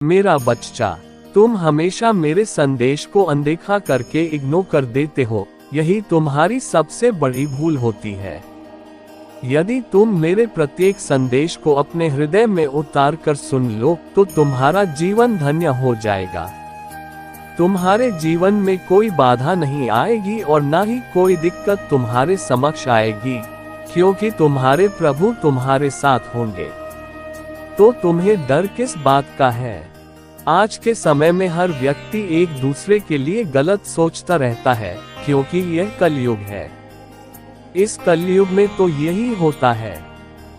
मेरा बच्चा, तुम हमेशा मेरे संदेश को अनदेखा करके इग्नोर कर देते हो। यही तुम्हारी सबसे बड़ी भूल होती है। यदि तुम मेरे प्रत्येक संदेश को अपने हृदय में उतार कर सुन लो तो तुम्हारा जीवन धन्य हो जाएगा। तुम्हारे जीवन में कोई बाधा नहीं आएगी और न ही कोई दिक्कत तुम्हारे समक्ष आएगी, क्योंकि तुम्हारे प्रभु तुम्हारे साथ होंगे। तो तुम्हें डर किस बात का है? आज के समय में हर व्यक्ति एक दूसरे के लिए गलत सोचता रहता है, क्योंकि यह कलयुग है। इस कलयुग में तो यही होता है।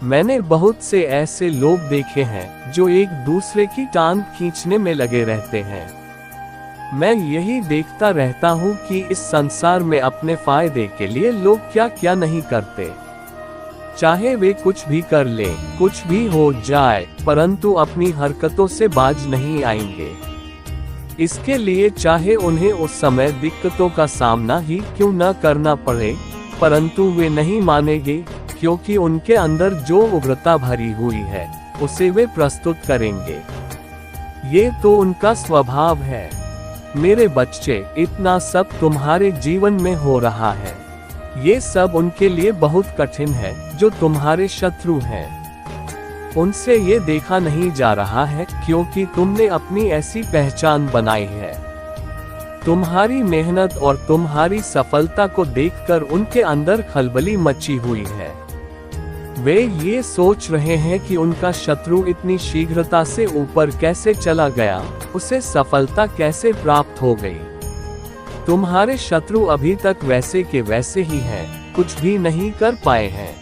मैंने बहुत से ऐसे लोग देखे हैं जो एक दूसरे की टांग खींचने में लगे रहते हैं। मैं यही देखता रहता हूँ कि इस संसार में अपने फायदे के लिए लोग क्या क्या नहीं करते। चाहे वे कुछ भी कर ले, कुछ भी हो जाए, परंतु अपनी हरकतों से बाज नहीं आएंगे। इसके लिए चाहे उन्हें उस समय दिक्कतों का सामना ही क्यों न करना पड़े, परंतु वे नहीं मानेंगे, क्योंकि उनके अंदर जो उग्रता भरी हुई है उसे वे प्रस्तुत करेंगे। ये तो उनका स्वभाव है। मेरे बच्चे, इतना सब तुम्हारे जीवन में हो रहा है, ये सब उनके लिए बहुत कठिन है जो तुम्हारे शत्रु हैं। उनसे ये देखा नहीं जा रहा है, क्योंकि तुमने अपनी ऐसी पहचान बनाई है। तुम्हारी मेहनत और तुम्हारी सफलता को देखकर उनके अंदर खलबली मची हुई है। वे ये सोच रहे हैं कि उनका शत्रु इतनी शीघ्रता से ऊपर कैसे चला गया, उसे सफलता कैसे प्राप्त हो गई। तुम्हारे शत्रु अभी तक वैसे के वैसे ही हैं, कुछ भी नहीं कर पाए हैं।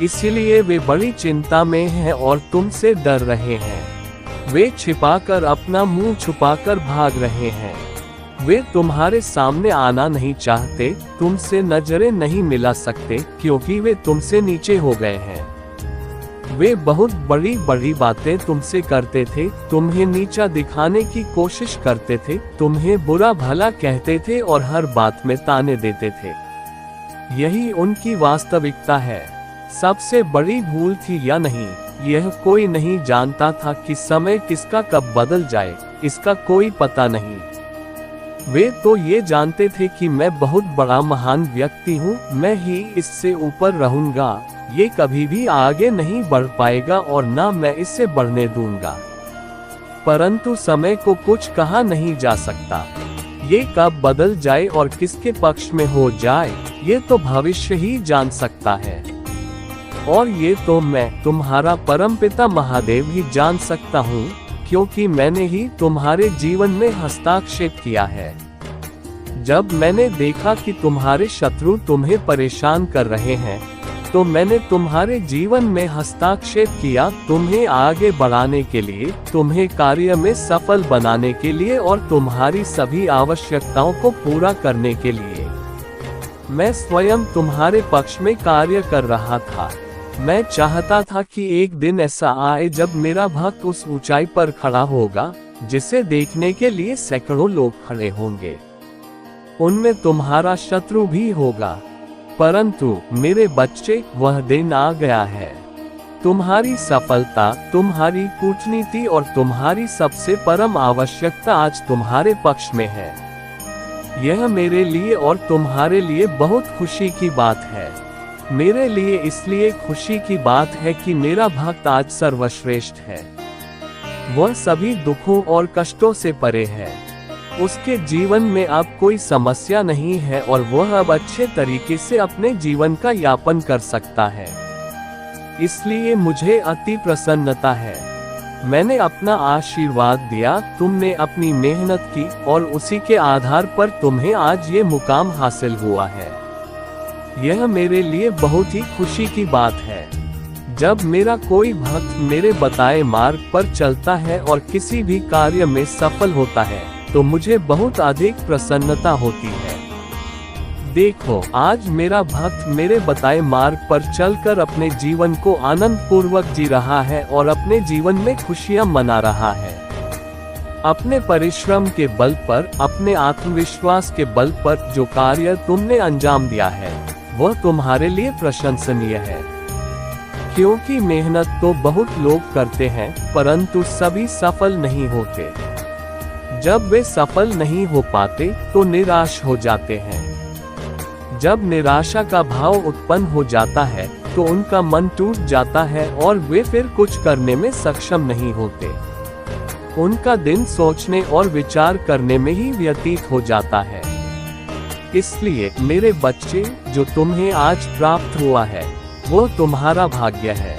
इसीलिए वे बड़ी चिंता में हैं और तुमसे डर रहे हैं। वे छिपाकर अपना मुंह छुपाकर भाग रहे हैं। वे तुम्हारे सामने आना नहीं चाहते, तुमसे नजरें नहीं मिला सकते, क्योंकि वे तुमसे नीचे हो गए हैं। वे बहुत बड़ी बड़ी बातें तुमसे करते थे, तुम्हें नीचा दिखाने की कोशिश करते थे, तुम्हें बुरा भला कहते थे और हर बात में ताने देते थे। यही उनकी वास्तविकता है। सबसे बड़ी भूल थी या नहीं, यह कोई नहीं जानता था कि समय किसका कब बदल जाए, इसका कोई पता नहीं। वे तो ये जानते थे कि मैं बहुत बड़ा महान व्यक्ति हूँ, मैं ही इससे ऊपर रहूंगा, ये कभी भी आगे नहीं बढ़ पाएगा और ना मैं इसे बढ़ने दूंगा। परंतु समय को कुछ कहा नहीं जा सकता। ये कब बदल जाए और किसके पक्ष में हो जाए, ये तो भविष्य ही जान सकता है। और ये तो मैं, तुम्हारा परमपिता महादेव ही जान सकता हूँ, क्योंकि मैंने ही तुम्हारे जीवन में हस्ताक्षेप किया है। जब मैंने देखा कि तुम्हारे शत्रु तुम्हें परेशान कर रहे हैं, तो मैंने तुम्हारे जीवन में हस्ताक्षेप किया, तुम्हें आगे बढ़ाने के लिए, तुम्हें कार्य में सफल बनाने के लिए और तुम्हारी सभी आवश्यकताओं को पूरा करने के लिए। मैं स्वयं तुम्हारे पक्ष में कार्य कर रहा था। मैं चाहता था कि एक दिन ऐसा आए जब मेरा भक्त उस ऊंचाई पर खड़ा होगा, जिसे देखने के लिए सैकड़ों लोग खड़े होंगे। उनमें तुम्हारा शत्रु भी होगा। परंतु मेरे बच्चे, वह दिन आ गया है। तुम्हारी सफलता, तुम्हारी कूटनीति और तुम्हारी सबसे परम आवश्यकता आज तुम्हारे पक्ष में है। यह मेरे लिए और तुम्हारे लिए बहुत खुशी की बात है। मेरे लिए इसलिए खुशी की बात है कि मेरा भक्त आज सर्वश्रेष्ठ है। वह सभी दुखों और कष्टों से परे है। उसके जीवन में अब कोई समस्या नहीं है और वह अब अच्छे तरीके से अपने जीवन का यापन कर सकता है। इसलिए मुझे अति प्रसन्नता है। मैंने अपना आशीर्वाद दिया, तुमने अपनी मेहनत की और उसी के आधार पर तुम्हें आज ये मुकाम हासिल हुआ है। यह मेरे लिए बहुत ही खुशी की बात है। जब मेरा कोई भक्त मेरे बताए मार्ग पर चलता है और किसी भी कार्य में सफल होता है, तो मुझे बहुत अधिक प्रसन्नता होती है। देखो, आज मेरा भक्त मेरे बताए मार्ग पर चलकर अपने जीवन को आनंद पूर्वक जी रहा है और अपने जीवन में खुशियां मना रहा है। अपने परिश्रम के बल पर, अपने आत्मविश्वास के बल पर जो कार्य तुमने अंजाम दिया है, वह तुम्हारे लिए प्रशंसनीय है। क्योंकि मेहनत तो बहुत लोग करते हैं, परंतु सभी सफल नहीं होते। जब वे सफल नहीं हो पाते तो निराश हो जाते हैं। जब निराशा का भाव उत्पन्न हो जाता है तो उनका मन टूट जाता है और वे फिर कुछ करने में सक्षम नहीं होते। उनका दिन सोचने और विचार करने में ही व्यतीत हो जाता है। इसलिए मेरे बच्चे, जो तुम्हें आज प्राप्त हुआ है वो तुम्हारा भाग्य है।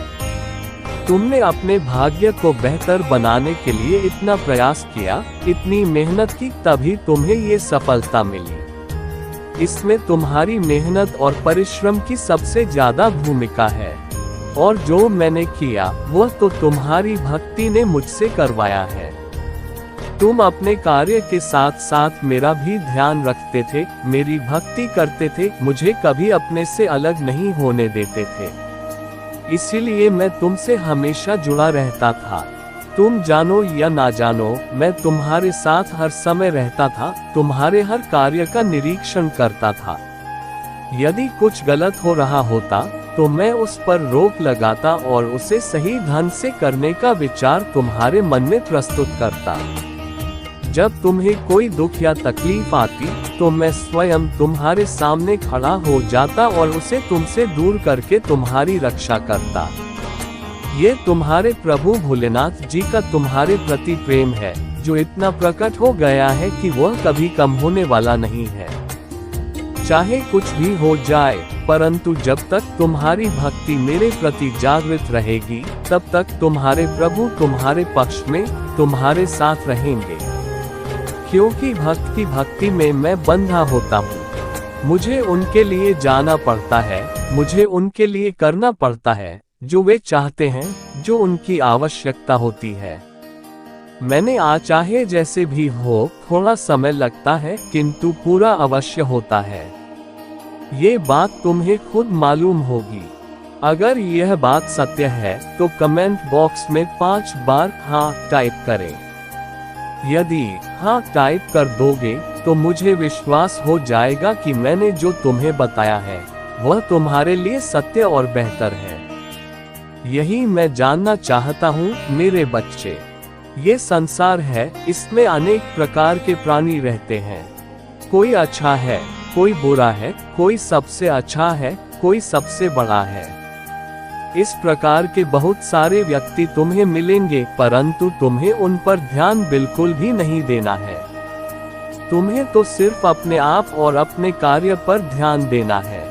तुमने अपने भाग्य को बेहतर बनाने के लिए इतना प्रयास किया, इतनी मेहनत की, तभी तुम्हें ये सफलता मिली। इसमें तुम्हारी मेहनत और परिश्रम की सबसे ज्यादा भूमिका है। और जो मैंने किया वह तो तुम्हारी भक्ति ने मुझसे करवाया है। तुम अपने कार्य के साथ साथ मेरा भी ध्यान रखते थे, मेरी भक्ति करते थे, मुझे कभी अपने से अलग नहीं होने देते थे। इसीलिए मैं तुमसे हमेशा जुड़ा रहता था। तुम जानो या ना जानो, मैं तुम्हारे साथ हर समय रहता था, तुम्हारे हर कार्य का निरीक्षण करता था। यदि कुछ गलत हो रहा होता तो मैं उस पर रोक लगाता और उसे सही ढंग से करने का विचार तुम्हारे मन में प्रस्तुत करता। जब तुम्हें कोई दुख या तकलीफ आती तो मैं स्वयं तुम्हारे सामने खड़ा हो जाता और उसे तुमसे दूर करके तुम्हारी रक्षा करता। ये तुम्हारे प्रभु भोलेनाथ जी का तुम्हारे प्रति प्रेम है, जो इतना प्रकट हो गया है कि वह कभी कम होने वाला नहीं है। चाहे कुछ भी हो जाए, परंतु जब तक तुम्हारी भक्ति मेरे प्रति जागृत रहेगी, तब तक तुम्हारे प्रभु तुम्हारे पक्ष में, तुम्हारे साथ रहेंगे। क्योंकि भक्त की भक्ति में मैं बंधा होता हूँ। मुझे उनके लिए जाना पड़ता है, मुझे उनके लिए करना पड़ता है जो वे चाहते हैं, जो उनकी आवश्यकता होती है। मैंने चाहे जैसे भी हो, थोड़ा समय लगता है किंतु पूरा अवश्य होता है। ये बात तुम्हें खुद मालूम होगी। अगर यह बात सत्य है तो कमेंट बॉक्स में 5 बार हाँ टाइप करें। यदि हाँ टाइप कर दोगे तो मुझे विश्वास हो जाएगा कि मैंने जो तुम्हें बताया है वह तुम्हारे लिए सत्य और बेहतर है। यही मैं जानना चाहता हूँ मेरे बच्चे। ये संसार है, इसमें अनेक प्रकार के प्राणी रहते हैं। कोई अच्छा है, कोई बुरा है, कोई सबसे अच्छा है, कोई सबसे बड़ा है। इस प्रकार के बहुत सारे व्यक्ति तुम्हें मिलेंगे, परंतु तुम्हें उन पर ध्यान बिल्कुल भी नहीं देना है। तुम्हें तो सिर्फ अपने आप और अपने कार्य पर ध्यान देना है।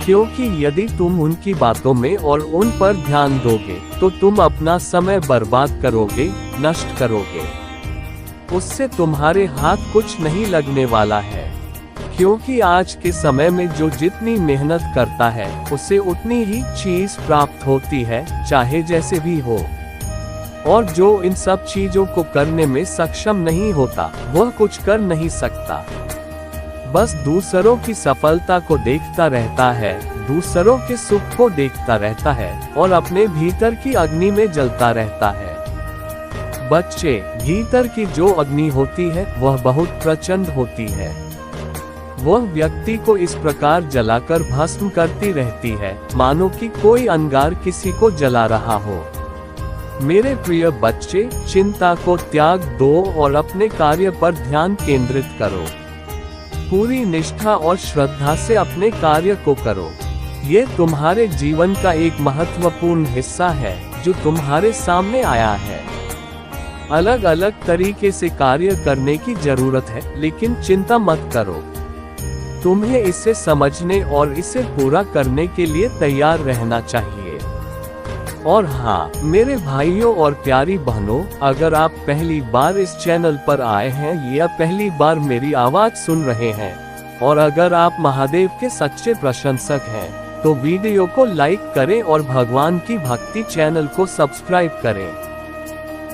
क्योंकि यदि तुम उनकी बातों में और उन पर ध्यान दोगे तो तुम अपना समय बर्बाद करोगे, नष्ट करोगे। उससे तुम्हारे हाथ कुछ नहीं लगने वाला है। क्योंकि आज के समय में जो जितनी मेहनत करता है उसे उतनी ही चीज प्राप्त होती है, चाहे जैसे भी हो। और जो इन सब चीजों को करने में सक्षम नहीं होता वह कुछ कर नहीं सकता। बस दूसरों की सफलता को देखता रहता है, दूसरों के सुख को देखता रहता है और अपने भीतर की अग्नि में जलता रहता है। बच्चे, भीतर की जो अग्नि होती है वह बहुत प्रचंड होती है। वह व्यक्ति को इस प्रकार जलाकर भस्म करती रहती है मानो कि कोई अंगार किसी को जला रहा हो। मेरे प्रिय बच्चे, चिंता को त्याग दो और अपने कार्य पर ध्यान केंद्रित करो। पूरी निष्ठा और श्रद्धा से अपने कार्य को करो। ये तुम्हारे जीवन का एक महत्वपूर्ण हिस्सा है जो तुम्हारे सामने आया है। अलग अलग तरीके से कार्य करने की जरूरत है, लेकिन चिंता मत करो। तुम्हें इसे समझने और इसे पूरा करने के लिए तैयार रहना चाहिए। और हाँ मेरे भाइयों और प्यारी बहनों, अगर आप पहली बार इस चैनल पर आए हैं या पहली बार मेरी आवाज सुन रहे हैं, और अगर आप महादेव के सच्चे प्रशंसक हैं, तो वीडियो को लाइक करें और भगवान की भक्ति चैनल को सब्सक्राइब करें।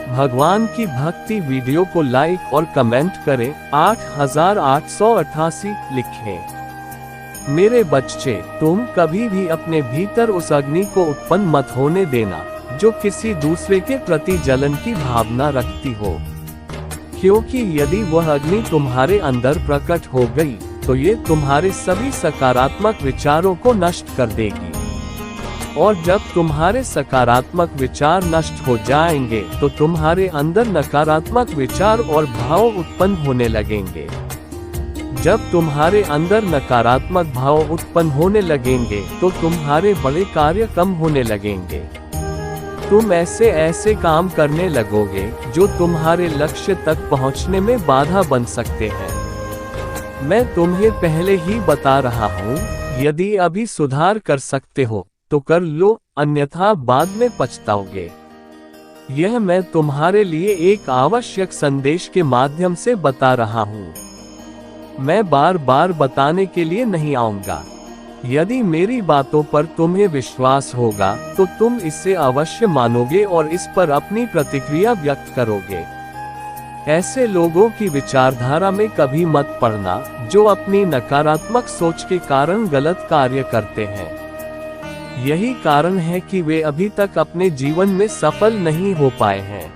भगवान की भक्ति वीडियो को लाइक और कमेंट करें। 8888 लिखें। मेरे बच्चे, तुम कभी भी अपने भीतर उस अग्नि को उत्पन्न मत होने देना जो किसी दूसरे के प्रति जलन की भावना रखती हो। क्योंकि यदि वह अग्नि तुम्हारे अंदर प्रकट हो गई तो ये तुम्हारे सभी सकारात्मक विचारों को नष्ट कर देगी। और जब तुम्हारे सकारात्मक विचार नष्ट हो जाएंगे तो तुम्हारे अंदर नकारात्मक विचार और भाव उत्पन्न होने लगेंगे। जब तुम्हारे अंदर नकारात्मक भाव उत्पन्न होने लगेंगे तो तुम्हारे बड़े कार्य कम होने लगेंगे। तुम ऐसे काम करने लगोगे जो तुम्हारे लक्ष्य तक पहुंचने में बाधा बन सकते हैं। मैं तुम्हें पहले ही बता रहा हूँ, यदि अभी सुधार कर सकते हो तो कर लो, अन्यथा बाद में पछताओगे। यह मैं तुम्हारे लिए एक आवश्यक संदेश के माध्यम से बता रहा हूँ। मैं बार बार बताने के लिए नहीं आऊंगा। यदि मेरी बातों पर तुम्हें विश्वास होगा तो तुम इसे अवश्य मानोगे और इस पर अपनी प्रतिक्रिया व्यक्त करोगे। ऐसे लोगों की विचारधारा में कभी मत पड़ना जो अपनी नकारात्मक सोच के कारण गलत कार्य करते हैं। यही कारण है कि वे अभी तक अपने जीवन में सफल नहीं हो पाए हैं।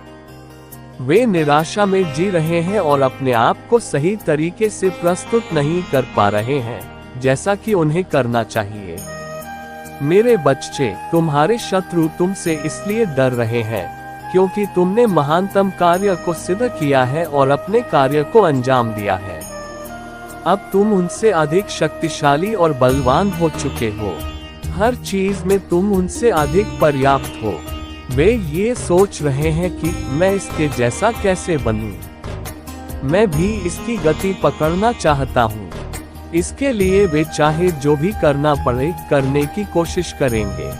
वे निराशा में जी रहे हैं और अपने आप को सही तरीके से प्रस्तुत नहीं कर पा रहे हैं जैसा कि उन्हें करना चाहिए। मेरे बच्चे, तुम्हारे शत्रु तुमसे इसलिए डर रहे हैं क्योंकि तुमने महानतम कार्य को सिद्ध किया है और अपने कार्य को अंजाम दिया है। अब तुम उनसे अधिक शक्तिशाली और बलवान हो चुके हो। हर चीज में तुम उनसे अधिक पर्याप्त हो। वे ये सोच रहे हैं कि मैं इसके जैसा कैसे बनूं? मैं भी इसकी गति पकड़ना चाहता हूँ। इसके लिए वे चाहे जो भी करना पड़े करने की कोशिश करेंगे।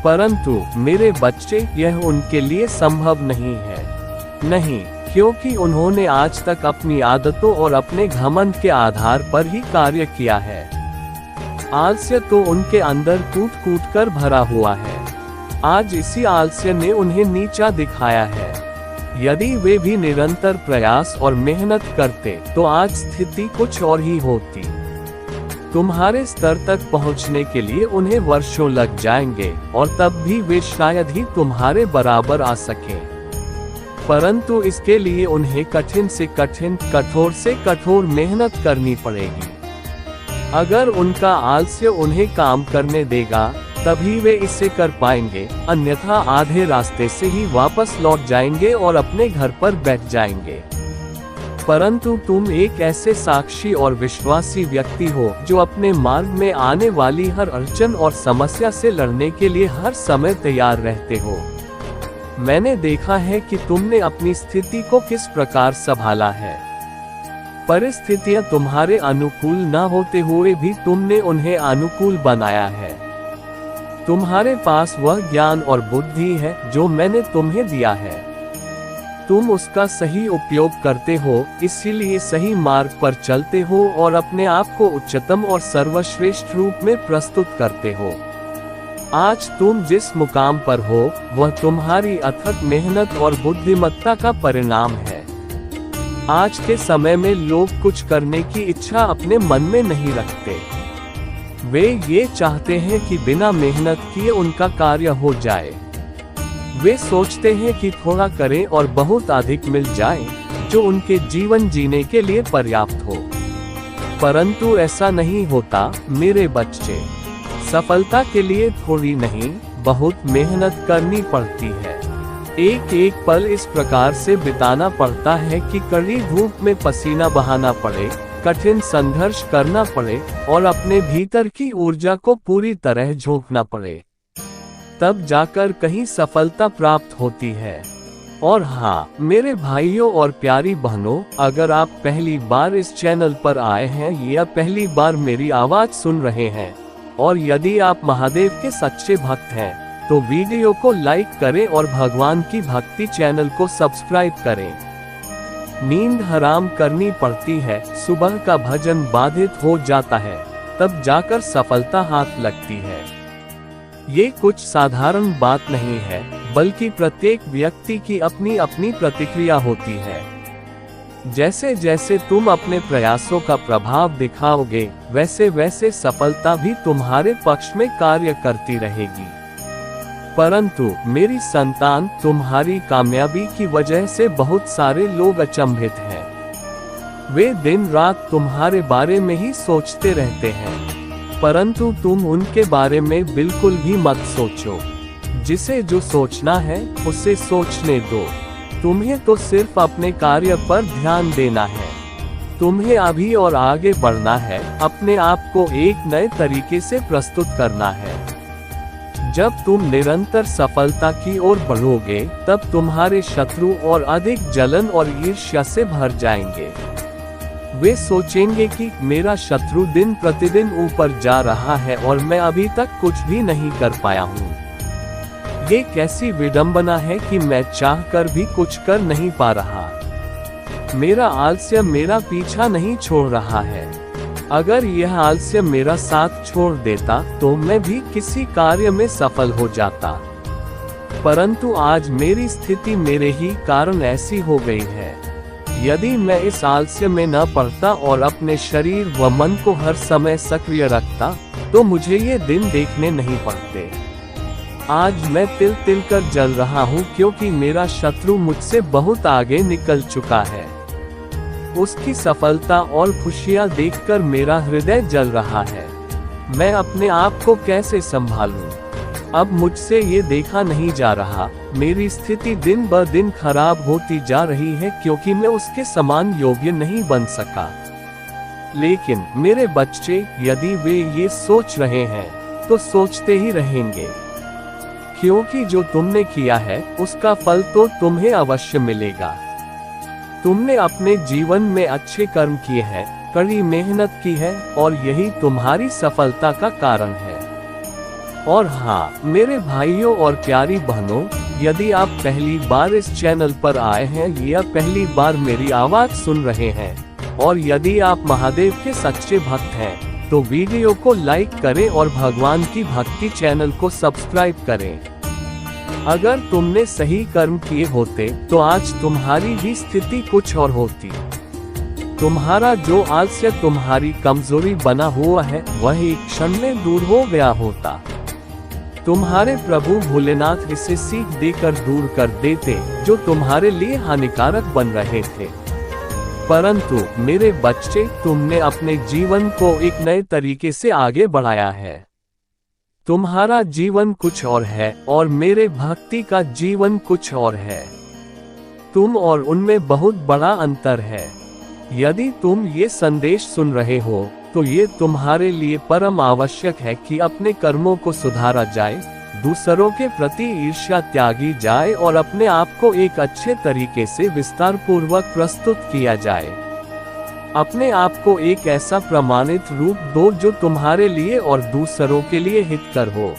परंतु मेरे बच्चे, यह उनके लिए संभव नहीं है। नहीं, क्योंकि उन्होंने आज तक अपनी आदतों और अपने घमंड के आधार पर ही कार्य किया है। आलस्य तो उनके अंदर कूट कूट कर भरा हुआ है। आज इसी आलस्य ने उन्हें नीचा दिखाया है। यदि वे भी निरंतर प्रयास और मेहनत करते तो आज स्थिति कुछ और ही होती। तुम्हारे स्तर तक पहुंचने के लिए उन्हें वर्षों लग जाएंगे और तब भी वे शायद ही तुम्हारे बराबर आ सकें। परंतु इसके लिए उन्हें कठिन से कठिन, कठोर से कठोर मेहनत करनी पड़ेगी। अगर उनका आलस्य उन्हें काम करने देगा तभी वे इसे कर पाएंगे, अन्यथा आधे रास्ते से ही वापस लौट जाएंगे और अपने घर पर बैठ जाएंगे। परंतु तुम एक ऐसे साक्षी और विश्वासी व्यक्ति हो जो अपने मार्ग में आने वाली हर अड़चन और समस्या से लड़ने के लिए हर समय तैयार रहते हो। मैंने देखा है कि तुमने अपनी स्थिति को किस प्रकार संभाला है। परिस्थितियां तुम्हारे अनुकूल न होते हुए भी तुमने उन्हें अनुकूल बनाया है। तुम्हारे पास वह ज्ञान और बुद्धि है जो मैंने तुम्हें दिया है। तुम उसका सही उपयोग करते हो, इसीलिए सही मार्ग पर चलते हो और अपने आप को उच्चतम और सर्वश्रेष्ठ रूप में प्रस्तुत करते हो। आज तुम जिस मुकाम पर हो वह तुम्हारी अथक मेहनत और बुद्धिमत्ता का परिणाम है। आज के समय में लोग कुछ करने की इच्छा अपने मन में नहीं रखते। वे ये चाहते हैं कि बिना मेहनत किए उनका कार्य हो जाए। वे सोचते हैं कि थोड़ा करें और बहुत अधिक मिल जाए, जो उनके जीवन जीने के लिए पर्याप्त हो। परंतु ऐसा नहीं होता मेरे बच्चे। सफलता के लिए थोड़ी नहीं, बहुत मेहनत करनी पड़ती है। एक एक पल इस प्रकार से बिताना पड़ता है कि कड़ी धूप में पसीना बहाना पड़े, कठिन संघर्ष करना पड़े और अपने भीतर की ऊर्जा को पूरी तरह झोंकना पड़े। तब जाकर कहीं सफलता प्राप्त होती है। और हाँ मेरे भाइयों और प्यारी बहनों, अगर आप पहली बार इस चैनल पर आए हैं या पहली बार मेरी आवाज सुन रहे हैं और यदि आप महादेव के सच्चे भक्त हैं तो वीडियो को लाइक करें और भगवान की भक्ति चैनल को सब्सक्राइब करें। नींद हराम करनी पड़ती है, सुबह का भजन बाधित हो जाता है, तब जाकर सफलता हाथ लगती है। ये कुछ साधारण बात नहीं है, बल्कि प्रत्येक व्यक्ति की अपनी अपनी प्रतिक्रिया होती है। जैसे जैसे तुम अपने प्रयासों का प्रभाव दिखाओगे, वैसे वैसे सफलता भी तुम्हारे पक्ष में कार्य करती रहेगी। परंतु मेरी संतान, तुम्हारी कामयाबी की वजह से बहुत सारे लोग अचंभित हैं। वे दिन रात तुम्हारे बारे में ही सोचते रहते हैं। परंतु तुम उनके बारे में बिल्कुल भी मत सोचो। जिसे जो सोचना है उसे सोचने दो। तुम्हें तो सिर्फ अपने कार्य पर ध्यान देना है। तुम्हें अभी और आगे बढ़ना है, अपने आप को एक नए तरीके से प्रस्तुत करना है। जब तुम निरंतर सफलता की ओर बढ़ोगे, तब तुम्हारे शत्रु और अधिक जलन और ईर्ष्या से भर जाएंगे। वे सोचेंगे कि मेरा शत्रु दिन प्रतिदिन ऊपर जा रहा है और मैं अभी तक कुछ भी नहीं कर पाया हूँ। ये कैसी विडंबना है कि मैं चाहकर भी कुछ कर नहीं पा रहा। मेरा आलस्य मेरा पीछा नहीं छोड़ रहा है। अगर यह आलस्य मेरा साथ छोड़ देता तो मैं भी किसी कार्य में सफल हो जाता। परंतु आज मेरी स्थिति मेरे ही कारण ऐसी हो गई है। यदि मैं इस आलस्य में न पड़ता और अपने शरीर व मन को हर समय सक्रिय रखता, तो मुझे ये दिन देखने नहीं पड़ते। आज मैं तिल तिल कर जल रहा हूँ, क्योंकि मेरा शत्रु मुझसे बहुत आगे निकल चुका है। उसकी सफलता और खुशियाँ देखकर मेरा हृदय जल रहा है। मैं अपने आप को कैसे संभालूं? अब मुझसे ये देखा नहीं जा रहा। मेरी स्थिति दिन ब दिन खराब होती जा रही है, क्योंकि मैं उसके समान योग्य नहीं बन सका। लेकिन मेरे बच्चे, यदि वे ये सोच रहे हैं तो सोचते ही रहेंगे, क्योंकि जो तुमने किया है उसका फल तो तुम्हें अवश्य मिलेगा। तुमने अपने जीवन में अच्छे कर्म किए हैं, कड़ी मेहनत की है, और यही तुम्हारी सफलता का कारण है। और हाँ मेरे भाइयों और प्यारी बहनों, यदि आप पहली बार इस चैनल पर आए हैं या पहली बार मेरी आवाज सुन रहे हैं, और यदि आप महादेव के सच्चे भक्त हैं, तो वीडियो को लाइक करें और भगवान की भक्ति चैनल को सब्सक्राइब करें। अगर तुमने सही कर्म किए होते तो आज तुम्हारी भी स्थिति कुछ और होती। तुम्हारा जो आलस्य तुम्हारी कमजोरी बना हुआ है, वह एक क्षण में दूर हो गया होता। तुम्हारे प्रभु भोलेनाथ इसे सीख देकर दूर कर देते, जो तुम्हारे लिए हानिकारक बन रहे थे। परंतु मेरे बच्चे, तुमने अपने जीवन को एक नए तरीके से आगे बढ़ाया है। तुम्हारा जीवन कुछ और है और मेरे भक्ति का जीवन कुछ और है। तुम और उनमें बहुत बड़ा अंतर है। यदि तुम ये संदेश सुन रहे हो, तो ये तुम्हारे लिए परम आवश्यक है कि अपने कर्मों को सुधारा जाए, दूसरों के प्रति ईर्ष्या त्यागी जाए और अपने आप को एक अच्छे तरीके से विस्तार पूर्वक प्रस्तुत किया जाए। अपने आप को एक ऐसा प्रमाणित रूप दो जो तुम्हारे लिए और दूसरों के लिए हितकर हो।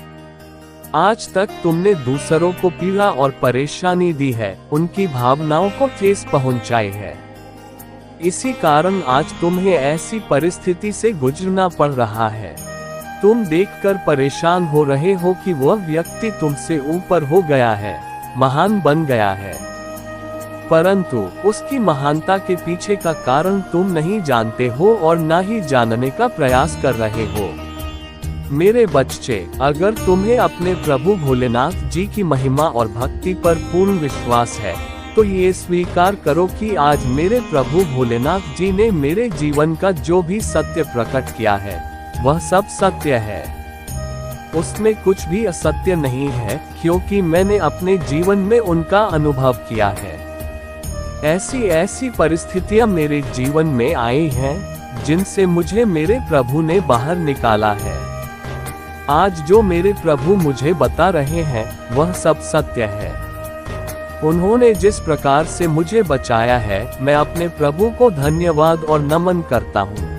आज तक तुमने दूसरों को पीड़ा और परेशानी दी है, उनकी भावनाओं को ठेस पहुंचाई है। इसी कारण आज तुम्हें ऐसी परिस्थिति से गुजरना पड़ रहा है। तुम देखकर परेशान हो रहे हो कि वह व्यक्ति तुमसे ऊपर हो गया है, महान बन गया है, परंतु उसकी महानता के पीछे का कारण तुम नहीं जानते हो और ना ही जानने का प्रयास कर रहे हो। मेरे बच्चे, अगर तुम्हें अपने प्रभु भोलेनाथ जी की महिमा और भक्ति पर पूर्ण विश्वास है, तो ये स्वीकार करो कि आज मेरे प्रभु भोलेनाथ जी ने मेरे जीवन का जो भी सत्य प्रकट किया है, वह सब सत्य है। उसमें कुछ भी असत्य नहीं है, क्योंकि मैंने अपने जीवन में उनका अनुभव किया है। ऐसी परिस्थितियां मेरे जीवन में आई हैं, जिनसे मुझे मेरे प्रभु ने बाहर निकाला है। आज जो मेरे प्रभु मुझे बता रहे हैं, वह सब सत्य है। उन्होंने जिस प्रकार से मुझे बचाया है, मैं अपने प्रभु को धन्यवाद और नमन करता हूँ।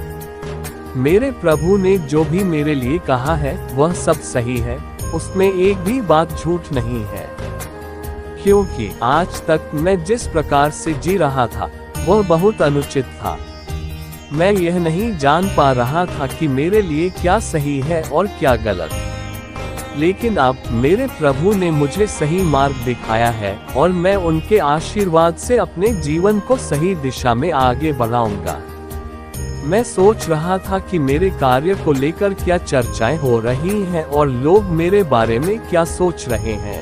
मेरे प्रभु ने जो भी मेरे लिए कहा है, वह सब सही है, उसमें एक भी बात झूठ नहीं है। क्योंकि आज तक मैं जिस प्रकार से जी रहा था, वह बहुत अनुचित था। मैं यह नहीं जान पा रहा था कि मेरे लिए क्या सही है और क्या गलत। लेकिन अब मेरे प्रभु ने मुझे सही मार्ग दिखाया है और मैं उनके आशीर्वाद से अपने जीवन को सही दिशा में आगे बढ़ाऊंगा। मैं सोच रहा था कि मेरे कार्य को लेकर क्या चर्चाएं हो रही हैं और लोग मेरे बारे में क्या सोच रहे हैं।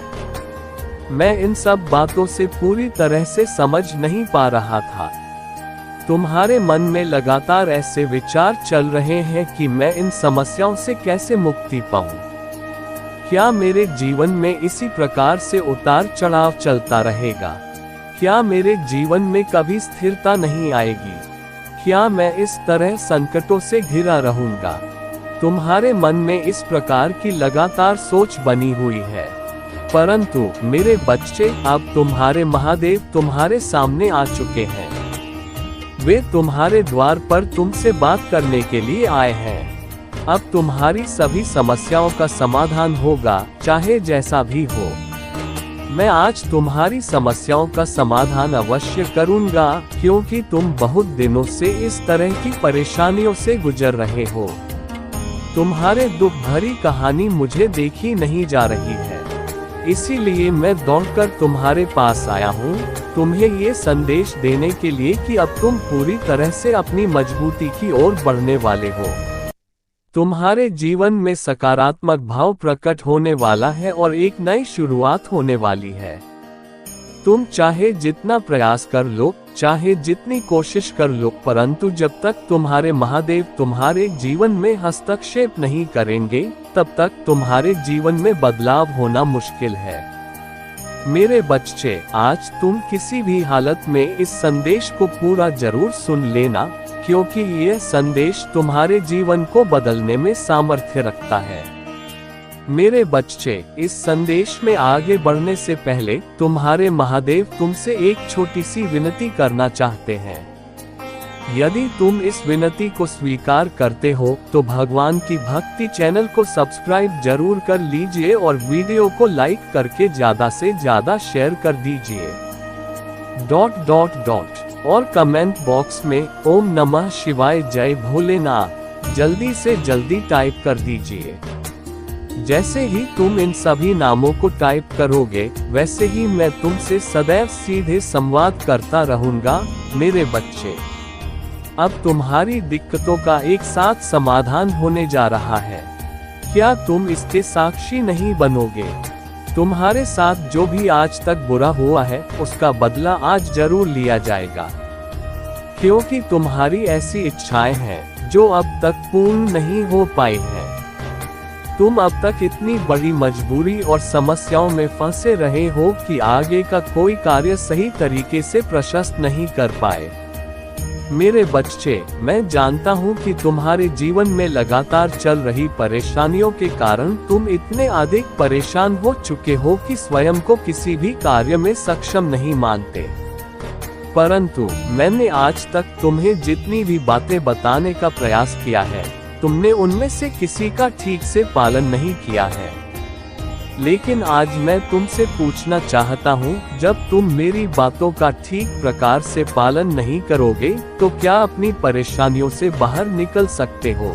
मैं इन सब बातों से पूरी तरह से समझ नहीं पा रहा था। तुम्हारे मन में लगातार ऐसे विचार चल रहे हैं कि मैं इन समस्याओं से कैसे मुक्ति पाऊं? क्या मेरे जीवन में इसी प्रकार से उतार चढ़ाव चलता रहेगा? क्या मेरे जीवन में कभी स्थिरता नहीं आएगी? क्या मैं इस तरह संकटों से घिरा रहूंगा? तुम्हारे मन में इस प्रकार की लगातार सोच बनी हुई है। परंतु मेरे बच्चे, अब तुम्हारे महादेव तुम्हारे सामने आ चुके हैं। वे तुम्हारे द्वार पर तुमसे बात करने के लिए आए हैं। अब तुम्हारी सभी समस्याओं का समाधान होगा, चाहे जैसा भी हो। मैं आज तुम्हारी समस्याओं का समाधान अवश्य करूंगा, क्योंकि तुम बहुत दिनों से इस तरह की परेशानियों से गुजर रहे हो। तुम्हारे दुख भरी कहानी मुझे देखी नहीं जा रही है, इसीलिए मैं दौड़कर तुम्हारे पास आया हूँ, तुम्हें ये संदेश देने के लिए कि अब तुम पूरी तरह से अपनी मजबूती की ओर बढ़ने वाले हो। तुम्हारे जीवन में सकारात्मक भाव प्रकट होने वाला है और एक नई शुरुआत होने वाली है। तुम चाहे जितना प्रयास कर लो, चाहे जितनी कोशिश कर लो, परंतु जब तक तुम्हारे महादेव तुम्हारे जीवन में हस्तक्षेप नहीं करेंगे, तब तक तुम्हारे जीवन में बदलाव होना मुश्किल है। मेरे बच्चे, आज तुम किसी भी हालत में इस संदेश को पूरा जरूर सुन लेना, क्योंकि यह संदेश तुम्हारे जीवन को बदलने में सामर्थ्य रखता है। मेरे बच्चे, इस संदेश में आगे बढ़ने से पहले तुम्हारे महादेव तुमसे एक छोटी सी विनती करना चाहते हैं। यदि तुम इस विनती को स्वीकार करते हो तो भगवान की भक्ति चैनल को सब्सक्राइब जरूर कर लीजिए और वीडियो को लाइक करके ज्यादा से ज्यादा शेयर कर दीजिए। ... और कमेंट बॉक्स में ओम नमः शिवाय जय भोलेनाथ जल्दी से जल्दी टाइप कर दीजिए। जैसे ही तुम इन सभी नामों को टाइप करोगे, वैसे ही मैं तुमसे सदैव सीधे संवाद करता रहूंगा। मेरे बच्चे, अब तुम्हारी दिक्कतों का एक साथ समाधान होने जा रहा है। क्या तुम इसके साक्षी नहीं बनोगे? तुम्हारे साथ जो भी आज तक बुरा हुआ है, उसका बदला आज जरूर लिया जाएगा, क्योंकि तुम्हारी ऐसी इच्छाएं हैं जो अब तक पूर्ण नहीं हो पाई हैं। तुम अब तक इतनी बड़ी मजबूरी और समस्याओं में फंसे रहे हो कि आगे का कोई कार्य सही तरीके से प्रशस्त नहीं कर पाए। मेरे बच्चे, मैं जानता हूँ कि तुम्हारे जीवन में लगातार चल रही परेशानियों के कारण तुम इतने अधिक परेशान हो चुके हो कि स्वयं को किसी भी कार्य में सक्षम नहीं मानते। परंतु मैंने आज तक तुम्हें जितनी भी बातें बताने का प्रयास किया है, तुमने उनमें से किसी का ठीक से पालन नहीं किया है। लेकिन आज मैं तुमसे पूछना चाहता हूँ, जब तुम मेरी बातों का ठीक प्रकार से पालन नहीं करोगे, तो क्या अपनी परेशानियों से बाहर निकल सकते हो?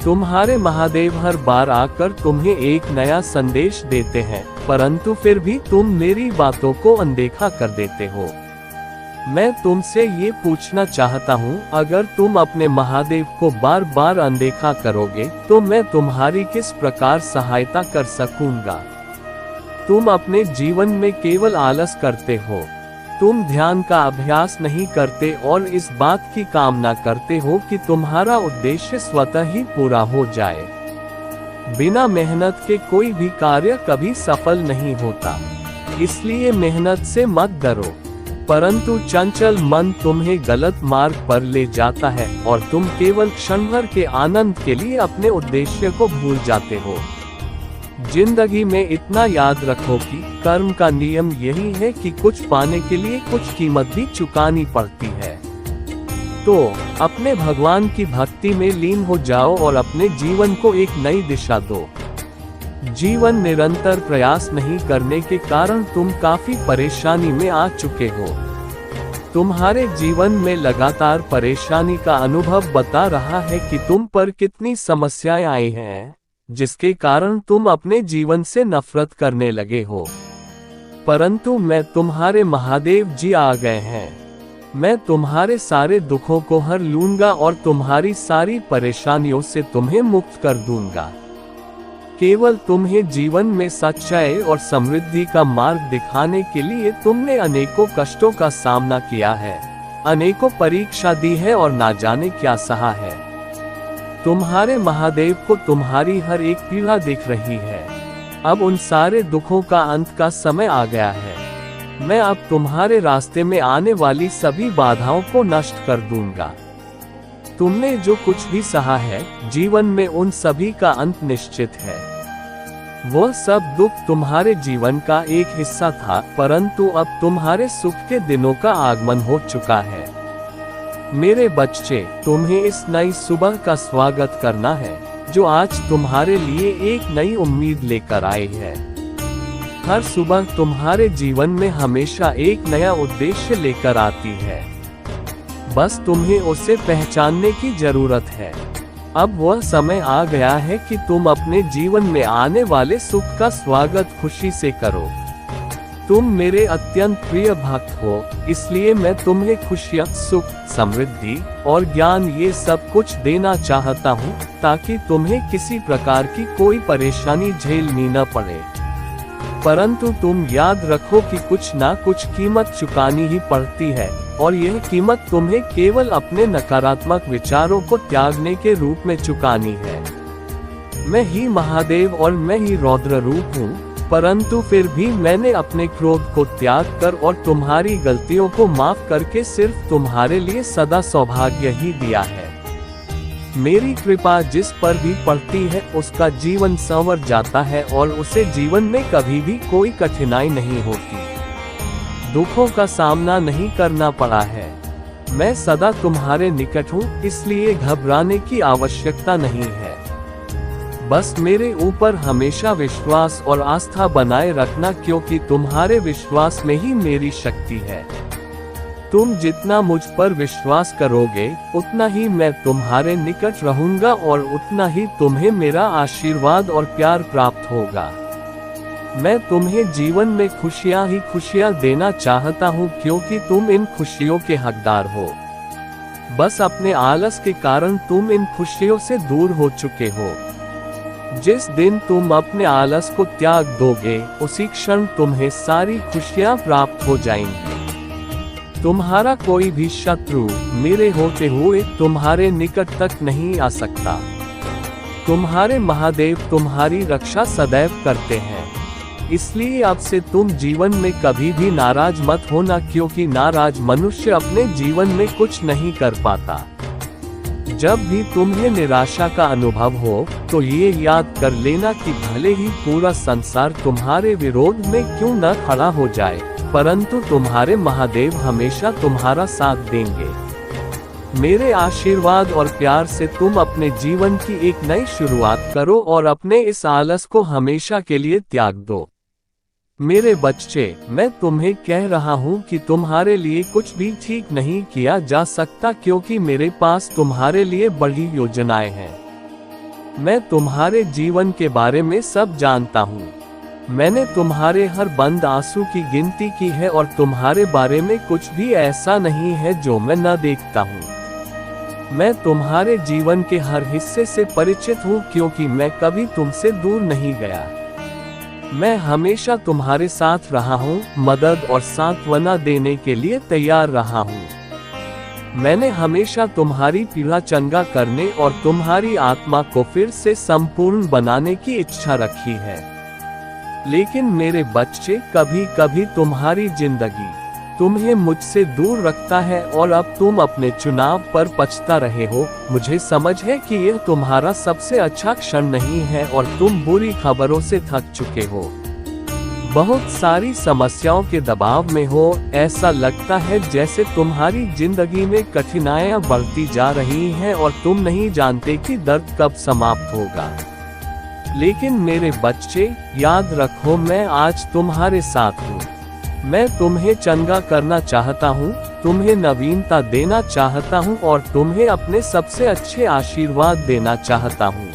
तुम्हारे महादेव हर बार आकर तुम्हें एक नया संदेश देते हैं, परंतु फिर भी तुम मेरी बातों को अनदेखा कर देते हो। मैं तुमसे ये पूछना चाहता हूँ, अगर तुम अपने महादेव को बार बार अनदेखा करोगे, तो मैं तुम्हारी किस प्रकार सहायता कर सकूंगा? तुम अपने जीवन में केवल आलस करते हो, तुम ध्यान का अभ्यास नहीं करते और इस बात की कामना करते हो कि तुम्हारा उद्देश्य स्वतः ही पूरा हो जाए। बिना मेहनत के कोई भी कार्य कभी सफल नहीं होता, इसलिए मेहनत से मत डरो। परंतु चंचल मन तुम्हें गलत मार्ग पर ले जाता है और तुम केवल क्षण भर के आनंद के लिए अपने उद्देश्य को भूल जाते हो। जिंदगी में इतना याद रखो कि कर्म का नियम यही है कि कुछ पाने के लिए कुछ कीमत भी चुकानी पड़ती है। तो अपने भगवान की भक्ति में लीन हो जाओ और अपने जीवन को एक नई दिशा दो। जीवन निरंतर प्रयास नहीं करने के कारण तुम काफी परेशानी में आ चुके हो। तुम्हारे जीवन में लगातार परेशानी का अनुभव बता रहा है कि तुम पर कितनी समस्याएं आई हैं, जिसके कारण तुम अपने जीवन से नफरत करने लगे हो। परंतु मैं तुम्हारे महादेव जी आ गए हैं। मैं तुम्हारे सारे दुखों को हर लूंगा और तुम्हारी सारी परेशानियों से तुम्हें मुक्त कर दूंगा। केवल तुम्हें जीवन में सच्चाई और समृद्धि का मार्ग दिखाने के लिए तुमने अनेकों कष्टों का सामना किया है। अनेकों परीक्षा दी है और ना जाने क्या सहा है। तुम्हारे महादेव को तुम्हारी हर एक पीड़ा दिख रही है। अब उन सारे दुखों का अंत का समय आ गया है। मैं अब तुम्हारे रास्ते में आने वाली सभी बाधाओं को नष्ट कर दूंगा। तुमने जो कुछ भी सहा है जीवन में, उन सभी का अंत निश्चित है। वह सब दुख तुम्हारे जीवन का एक हिस्सा था, परंतु अब तुम्हारे सुख के दिनों का आगमन हो चुका है। मेरे बच्चे, तुम्हें इस नई सुबह का स्वागत करना है, जो आज तुम्हारे लिए एक नई उम्मीद लेकर आई है। हर सुबह तुम्हारे जीवन में हमेशा एक नया उद्देश्य लेकर आती है। बस तुम्हें उसे पहचानने की जरूरत है। अब वह समय आ गया है कि तुम अपने जीवन में आने वाले सुख का स्वागत खुशी से करो। तुम मेरे अत्यंत प्रिय भक्त हो, इसलिए मैं तुम्हें खुशियाँ, सुख, समृद्धि और ज्ञान ये सब कुछ देना चाहता हूँ, ताकि तुम्हें किसी प्रकार की कोई परेशानी झेलनी न पड़े। परंतु तुम याद रखो कि कुछ ना कुछ कीमत चुकानी ही पड़ती है, और यह कीमत तुम्हें केवल अपने नकारात्मक विचारों को त्यागने के रूप में चुकानी है। मैं ही महादेव और मैं ही रौद्र रूप हूँ, परंतु फिर भी मैंने अपने क्रोध को त्याग कर और तुम्हारी गलतियों को माफ करके सिर्फ तुम्हारे लिए सदा सौभाग्य ही दिया है। मेरी कृपा जिस पर भी पड़ती है उसका जीवन संवर जाता है और उसे जीवन में कभी भी कोई कठिनाई नहीं होती, दुखों का सामना नहीं करना पड़ा है। मैं सदा तुम्हारे निकट हूँ, इसलिए घबराने की आवश्यकता नहीं है। बस मेरे ऊपर हमेशा विश्वास और आस्था बनाए रखना, क्योंकि तुम्हारे विश्वास में ही मेरी शक्ति है। तुम जितना मुझ पर विश्वास करोगे उतना ही मैं तुम्हारे निकट रहूंगा और उतना ही तुम्हें मेरा आशीर्वाद और प्यार प्राप्त होगा। मैं तुम्हें जीवन में खुशियां ही खुशियां देना चाहता हूं, क्योंकि तुम इन खुशियों के हकदार हो। बस अपने आलस के कारण तुम इन खुशियों से दूर हो चुके हो। जिस दिन तुम अपने आलस को त्याग दोगे, उसी क्षण तुम्हें सारी खुशियां प्राप्त हो जाएंगी। तुम्हारा कोई भी शत्रु मेरे होते हुए तुम्हारे निकट तक नहीं आ सकता। तुम्हारे महादेव तुम्हारी रक्षा सदैव करते हैं, इसलिए अब से तुम जीवन में कभी भी नाराज मत होना, क्योंकि नाराज मनुष्य अपने जीवन में कुछ नहीं कर पाता। जब भी तुम्हें निराशा का अनुभव हो तो ये याद कर लेना कि भले ही पूरा संसार तुम्हारे विरोध में क्यों न खड़ा हो जाए, परंतु तुम्हारे महादेव हमेशा तुम्हारा साथ देंगे। मेरे आशीर्वाद और प्यार से तुम अपने जीवन की एक नई शुरुआत करो और अपने इस आलस को हमेशा के लिए त्याग दो। मेरे बच्चे, मैं तुम्हें कह रहा हूँ कि तुम्हारे लिए कुछ भी ठीक नहीं किया जा सकता, क्योंकि मेरे पास तुम्हारे लिए बड़ी योजनाएं हैं। मैं तुम्हारे जीवन के बारे में सब जानता हूँ। मैंने तुम्हारे हर बंद आंसू की गिनती की है और तुम्हारे बारे में कुछ भी ऐसा नहीं है जो मैं न देखता हूँ। मैं तुम्हारे जीवन के हर हिस्से से परिचित हूँ, क्योंकि मैं कभी तुमसे दूर नहीं गया। मैं हमेशा तुम्हारे साथ रहा हूँ, मदद और सांत्वना देने के लिए तैयार रहा हूँ। मैंने हमेशा तुम्हारी पीड़ा चंगा करने और तुम्हारी आत्मा को फिर से संपूर्ण बनाने की इच्छा रखी है। लेकिन मेरे बच्चे, कभी कभी तुम्हारी जिंदगी तुम्हें मुझसे दूर रखता है और अब तुम अपने चुनाव पर पछता रहे हो। मुझे समझ है कि यह तुम्हारा सबसे अच्छा क्षण नहीं है और तुम बुरी खबरों से थक चुके हो, बहुत सारी समस्याओं के दबाव में हो। ऐसा लगता है जैसे तुम्हारी जिंदगी में कठिनाइयां बढ़ती जा रही हैं और तुम नहीं जानते कि दर्द कब समाप्त होगा। लेकिन मेरे बच्चे, याद रखो, मैं आज तुम्हारे साथ हूँ। मैं तुम्हें चंगा करना चाहता हूँ, तुम्हें नवीनता देना चाहता हूँ और तुम्हें अपने सबसे अच्छे आशीर्वाद देना चाहता हूँ।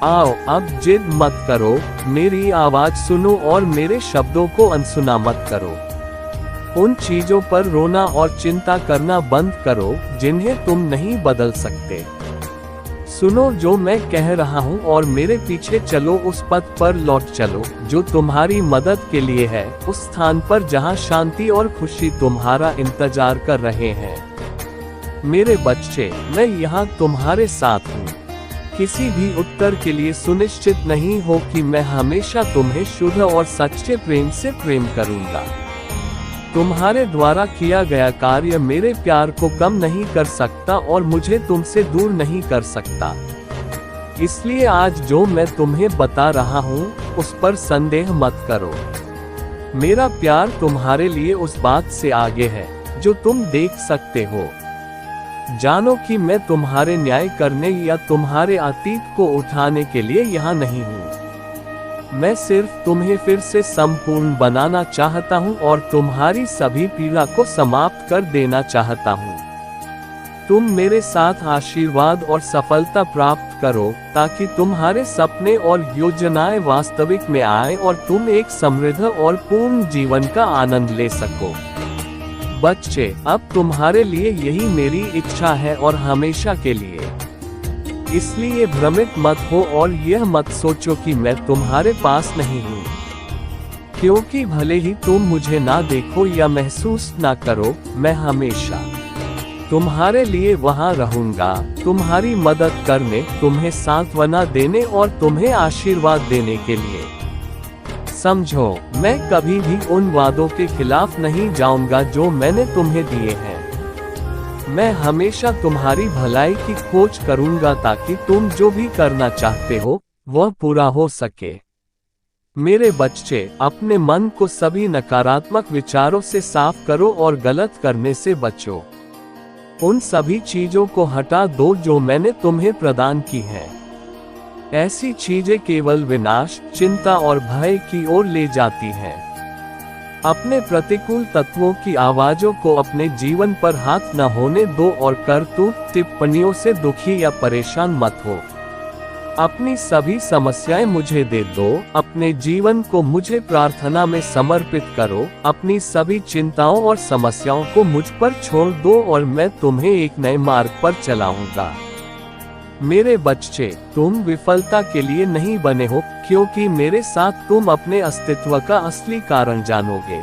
आओ, अब जिद मत करो, मेरी आवाज सुनो और मेरे शब्दों को अनसुना मत करो। उन चीजों पर रोना और चिंता करना बंद करो जिन्हें तुम नहीं बदल सकते। सुनो जो मैं कह रहा हूँ और मेरे पीछे चलो, उस पथ पर लौट चलो जो तुम्हारी मदद के लिए है, उस स्थान पर जहाँ शांति और खुशी तुम्हारा इंतजार कर रहे हैं। मेरे बच्चे, मैं यहाँ तुम्हारे साथ हूँ। किसी भी उत्तर के लिए सुनिश्चित नहीं हो कि मैं हमेशा तुम्हें शुद्ध और सच्चे प्रेम से प्रेम करूँगा। तुम्हारे द्वारा किया गया कार्य मेरे प्यार को कम नहीं कर सकता और मुझे तुमसे दूर नहीं कर सकता। इसलिए आज जो मैं तुम्हें बता रहा हूँ उस पर संदेह मत करो। मेरा प्यार तुम्हारे लिए उस बात से आगे है जो तुम देख सकते हो। जानो कि मैं तुम्हारे न्याय करने या तुम्हारे अतीत को उठाने के लिए यहाँ नहीं हूँ। मैं सिर्फ तुम्हें फिर से संपूर्ण बनाना चाहता हूँ और तुम्हारी सभी पीड़ा को समाप्त कर देना चाहता हूँ। तुम मेरे साथ आशीर्वाद और सफलता प्राप्त करो ताकि तुम्हारे सपने और योजनाएं वास्तविक में आए और तुम एक समृद्ध और पूर्ण जीवन का आनंद ले सको। बच्चे, अब तुम्हारे लिए यही मेरी इच्छा है और हमेशा के लिए। इसलिए भ्रमित मत हो और यह मत सोचो कि मैं तुम्हारे पास नहीं हूँ, क्योंकि भले ही तुम मुझे ना देखो या महसूस ना करो, मैं हमेशा तुम्हारे लिए वहाँ रहूंगा, तुम्हारी मदद करने, तुम्हें सांत्वना देने और तुम्हें आशीर्वाद देने के लिए। समझो, मैं कभी भी उन वादों के खिलाफ नहीं जाऊंगा जो मैंने तुम्हें दिए हैं। मैं हमेशा तुम्हारी भलाई की खोज करूंगा ताकि तुम जो भी करना चाहते हो वह पूरा हो सके। मेरे बच्चे, अपने मन को सभी नकारात्मक विचारों से साफ करो और गलत करने से बचो। उन सभी चीजों को हटा दो जो मैंने तुम्हें प्रदान की हैं। ऐसी चीजें केवल विनाश, चिंता और भय की ओर ले जाती हैं। अपने प्रतिकूल तत्वों की आवाजों को अपने जीवन पर हाथ न होने दो और करतूत टिप्पणियों से दुखी या परेशान मत हो। अपनी सभी समस्याएं मुझे दे दो, अपने जीवन को मुझे प्रार्थना में समर्पित करो, अपनी सभी चिंताओं और समस्याओं को मुझ पर छोड़ दो और मैं तुम्हें एक नए मार्ग पर चलाऊंगा। मेरे बच्चे, तुम विफलता के लिए नहीं बने हो, क्योंकि मेरे साथ तुम अपने अस्तित्व का असली कारण जानोगे।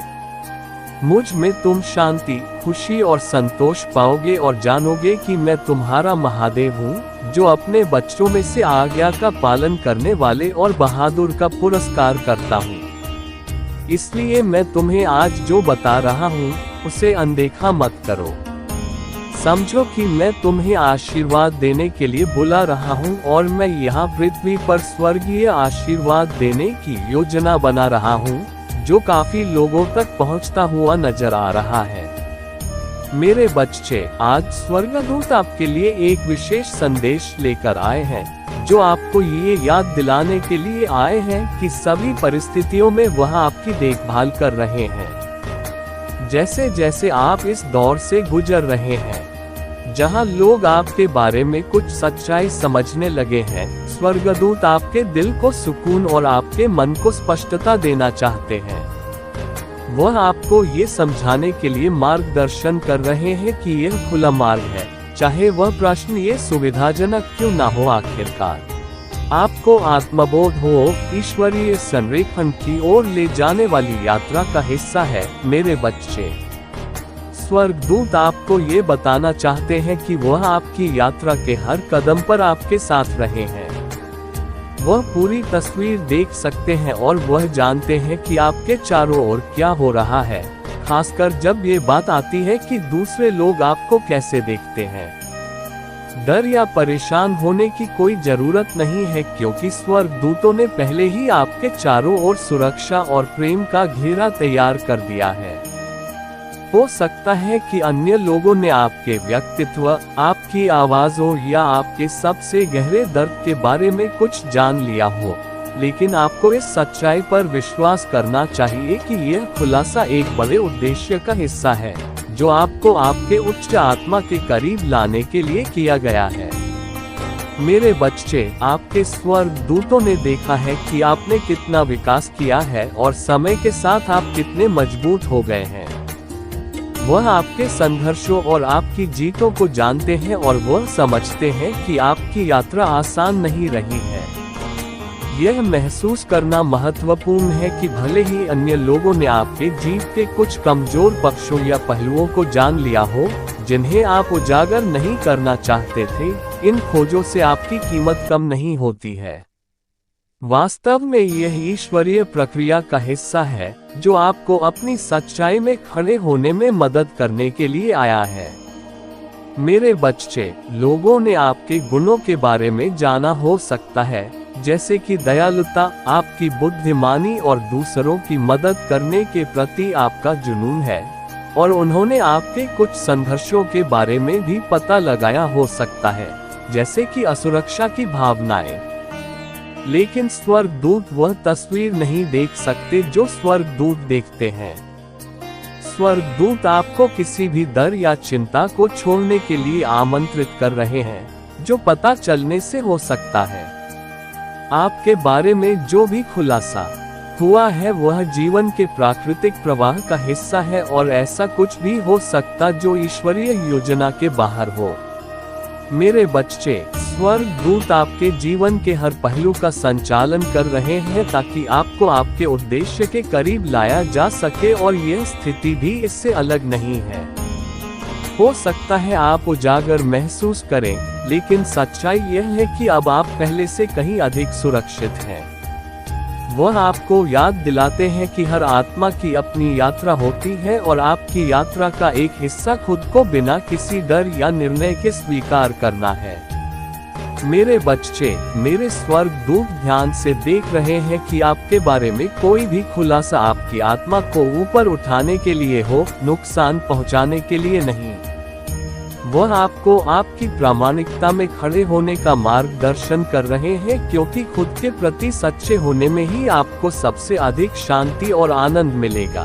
मुझ में तुम शांति, खुशी और संतोष पाओगे और जानोगे कि मैं तुम्हारा महादेव हूँ जो अपने बच्चों में से आज्ञा का पालन करने वाले और बहादुर का पुरस्कार करता हूँ। इसलिए मैं तुम्हें आज जो बता रहा हूँ उसे अनदेखा मत करो। समझो कि मैं तुम्हें आशीर्वाद देने के लिए बुला रहा हूँ और मैं यहाँ पृथ्वी पर स्वर्गीय आशीर्वाद देने की योजना बना रहा हूँ जो काफी लोगों तक पहुँचता हुआ नजर आ रहा है। मेरे बच्चे, आज स्वर्गदूत आपके लिए एक विशेष संदेश लेकर आए हैं जो आपको ये याद दिलाने के लिए आए हैं कि सभी परिस्थितियों में वह आपकी देखभाल कर रहे हैं। जैसे जैसे आप इस दौर से गुजर रहे हैं जहां लोग आपके बारे में कुछ सच्चाई समझने लगे हैं, स्वर्गदूत आपके दिल को सुकून और आपके मन को स्पष्टता देना चाहते हैं। वह आपको ये समझाने के लिए मार्गदर्शन कर रहे हैं कि यह खुला मार्ग है, चाहे वह प्रश्न ये सुविधाजनक क्यों ना हो। आखिरकार आपको आत्मबोध हो ईश्वरीय संरेखण की ओर ले जाने वाली यात्रा का हिस्सा है। मेरे बच्चे, स्वर्गदूत आपको ये बताना चाहते हैं कि वह आपकी यात्रा के हर कदम पर आपके साथ रहे हैं। वह पूरी तस्वीर देख सकते हैं और वह जानते हैं कि आपके चारों ओर क्या हो रहा है, खासकर जब ये बात आती है कि दूसरे लोग आपको कैसे देखते हैं। डर या परेशान होने की कोई जरूरत नहीं है, क्योंकि स्वर्गदूतों ने पहले ही आपके चारों ओर सुरक्षा और प्रेम का घेरा तैयार कर दिया है। हो सकता है कि अन्य लोगों ने आपके व्यक्तित्व, आपकी आवाज़ों या आपके सबसे गहरे दर्द के बारे में कुछ जान लिया हो, लेकिन आपको इस सच्चाई पर विश्वास करना चाहिए कि यह खुलासा एक बड़े उद्देश्य का हिस्सा है जो आपको आपके उच्च आत्मा के करीब लाने के लिए किया गया है। मेरे बच्चे, आपके स्वर्गदूतों ने देखा है कि आपने कितना विकास किया है और समय के साथ आप कितने मजबूत हो गए हैं। वह आपके संघर्षों और आपकी जीतों को जानते हैं और वह समझते हैं कि आपकी यात्रा आसान नहीं रही है। यह महसूस करना महत्वपूर्ण है कि भले ही अन्य लोगों ने आपके जीवन के कुछ कमजोर पक्षों या पहलुओं को जान लिया हो, जिन्हें आप उजागर नहीं करना चाहते थे, इन खोजों से आपकी कीमत कम नहीं होती है। वास्तव में यह ईश्वरीय प्रक्रिया का हिस्सा है, जो आपको अपनी सच्चाई में खड़े होने में मदद करने के लिए आया है। मेरे बच्चे, लोगों ने आपके गुणों के बारे में जाना हो सकता है, जैसे कि दयालुता, आपकी बुद्धिमानी और दूसरों की मदद करने के प्रति आपका जुनून है, और उन्होंने आपके कुछ संघर्षों के बारे में भी पता लगाया हो सकता है, जैसे कि असुरक्षा की भावनाएं। लेकिन स्वर्गदूत वह तस्वीर नहीं देख सकते जो स्वर्गदूत देखते हैं। स्वर्गदूत आपको किसी भी डर या चिंता को छोड़ने के लिए आमंत्रित कर रहे हैं, जो पता चलने से हो सकता है। आपके बारे में जो भी खुलासा हुआ है वह जीवन के प्राकृतिक प्रवाह का हिस्सा है, और ऐसा कुछ भी हो सकता जो ईश्वरीय योजना के बाहर हो। मेरे बच्चे, स्वर्गदूत आपके जीवन के हर पहलू का संचालन कर रहे हैं ताकि आपको आपके उद्देश्य के करीब लाया जा सके, और यह स्थिति भी इससे अलग नहीं है। हो सकता है आप उजागर महसूस करें, लेकिन सच्चाई यह है कि अब आप पहले से कहीं अधिक सुरक्षित हैं। वह आपको याद दिलाते हैं कि हर आत्मा की अपनी यात्रा होती है, और आपकी यात्रा का एक हिस्सा खुद को बिना किसी डर या निर्णय के स्वीकार करना है। मेरे बच्चे, मेरे स्वर्गदूत ध्यान से देख रहे हैं कि आपके बारे में कोई भी खुलासा आपकी आत्मा को ऊपर उठाने के लिए हो, नुकसान पहुंचाने के लिए नहीं। वह आपको आपकी प्रामाणिकता में खड़े होने का मार्गदर्शन कर रहे हैं, क्योंकि खुद के प्रति सच्चे होने में ही आपको सबसे अधिक शांति और आनंद मिलेगा।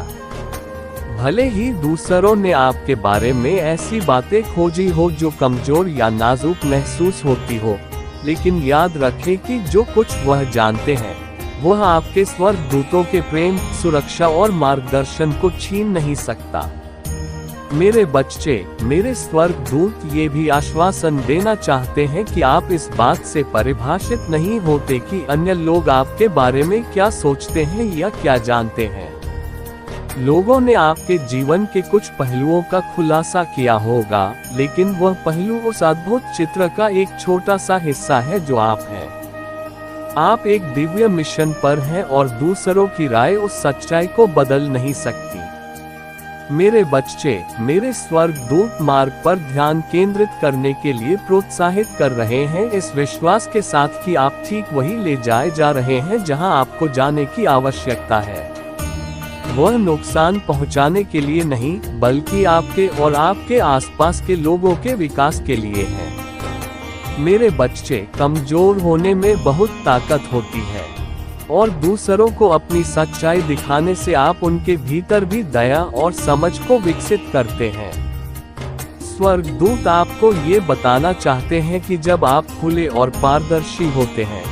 भले ही दूसरों ने आपके बारे में ऐसी बातें खोजी हो जो कमजोर या नाजुक महसूस होती हो, लेकिन याद रखें कि जो कुछ वह जानते हैं, वह आपके स्वर्गदूतों के प्रेम, सुरक्षा और मार्गदर्शन को छीन नहीं सकता। मेरे बच्चे, मेरे स्वर्गदूत ये भी आश्वासन देना चाहते हैं कि आप इस बात से परिभाषित नहीं होते कि अन्य लोग आपके बारे में क्या सोचते हैं या क्या जानते हैं। लोगों ने आपके जीवन के कुछ पहलुओं का खुलासा किया होगा, लेकिन वह पहलू उस अद्भुत चित्र का एक छोटा सा हिस्सा है जो आप हैं। आप एक दिव्य मिशन पर हैं, और दूसरों की राय उस सच्चाई को बदल नहीं सकती। मेरे बच्चे, मेरे स्वर्गदूत मार्ग पर ध्यान केंद्रित करने के लिए प्रोत्साहित कर रहे हैं, इस विश्वास के साथ कि आप ठीक वही ले जाए जा रहे हैं जहां आपको जाने की आवश्यकता है। वह नुकसान पहुंचाने के लिए नहीं, बल्कि आपके और आपके आसपास के लोगों के विकास के लिए है। मेरे बच्चे, कमजोर होने में बहुत ताकत होती है, और दूसरों को अपनी सच्चाई दिखाने से आप उनके भीतर भी दया और समझ को विकसित करते हैं। स्वर्गदूत आपको ये बताना चाहते हैं कि जब आप खुले और पारदर्शी होते हैं,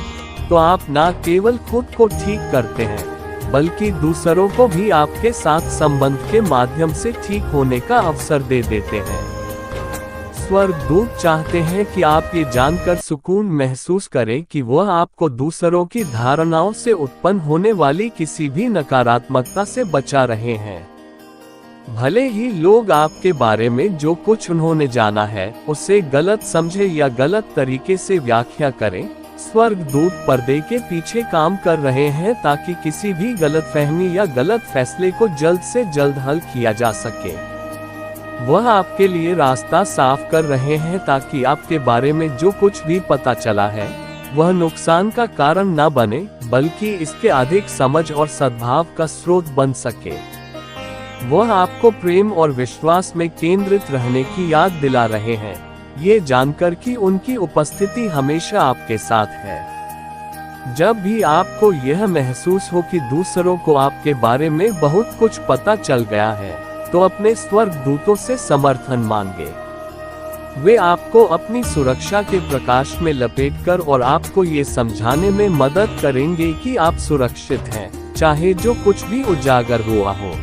तो आप न केवल खुद को ठीक करते हैं, बल्कि दूसरों को भी आपके साथ संबंध के माध्यम से ठीक होने का अवसर दे देते हैं। स्वर्गदूत चाहते हैं कि आप ये जानकर सुकून महसूस करें कि वह आपको दूसरों की धारणाओं से उत्पन्न होने वाली किसी भी नकारात्मकता से बचा रहे हैं। भले ही लोग आपके बारे में जो कुछ उन्होंने जाना है उसे गलत समझे या गलत तरीके से व्याख्या करें, स्वर्गदूत पर्दे के पीछे काम कर रहे हैं ताकि किसी भी गलतफहमी या गलत फैसले को जल्द से जल्द हल किया जा सके। वह आपके लिए रास्ता साफ कर रहे हैं ताकि आपके बारे में जो कुछ भी पता चला है वह नुकसान का कारण न बने, बल्कि इसके अधिक समझ और सद्भाव का स्रोत बन सके। वह आपको प्रेम और विश्वास में केंद्रित रहने की याद दिला रहे हैं, ये जानकर कि उनकी उपस्थिति हमेशा आपके साथ है। जब भी आपको यह महसूस हो कि दूसरों को आपके बारे में बहुत कुछ पता चल गया है, तो अपने स्वर्गदूतों से समर्थन मांगे। वे आपको अपनी सुरक्षा के प्रकाश में लपेटकर और आपको ये समझाने में मदद करेंगे कि आप सुरक्षित हैं, चाहे जो कुछ भी उजागर हुआ हो।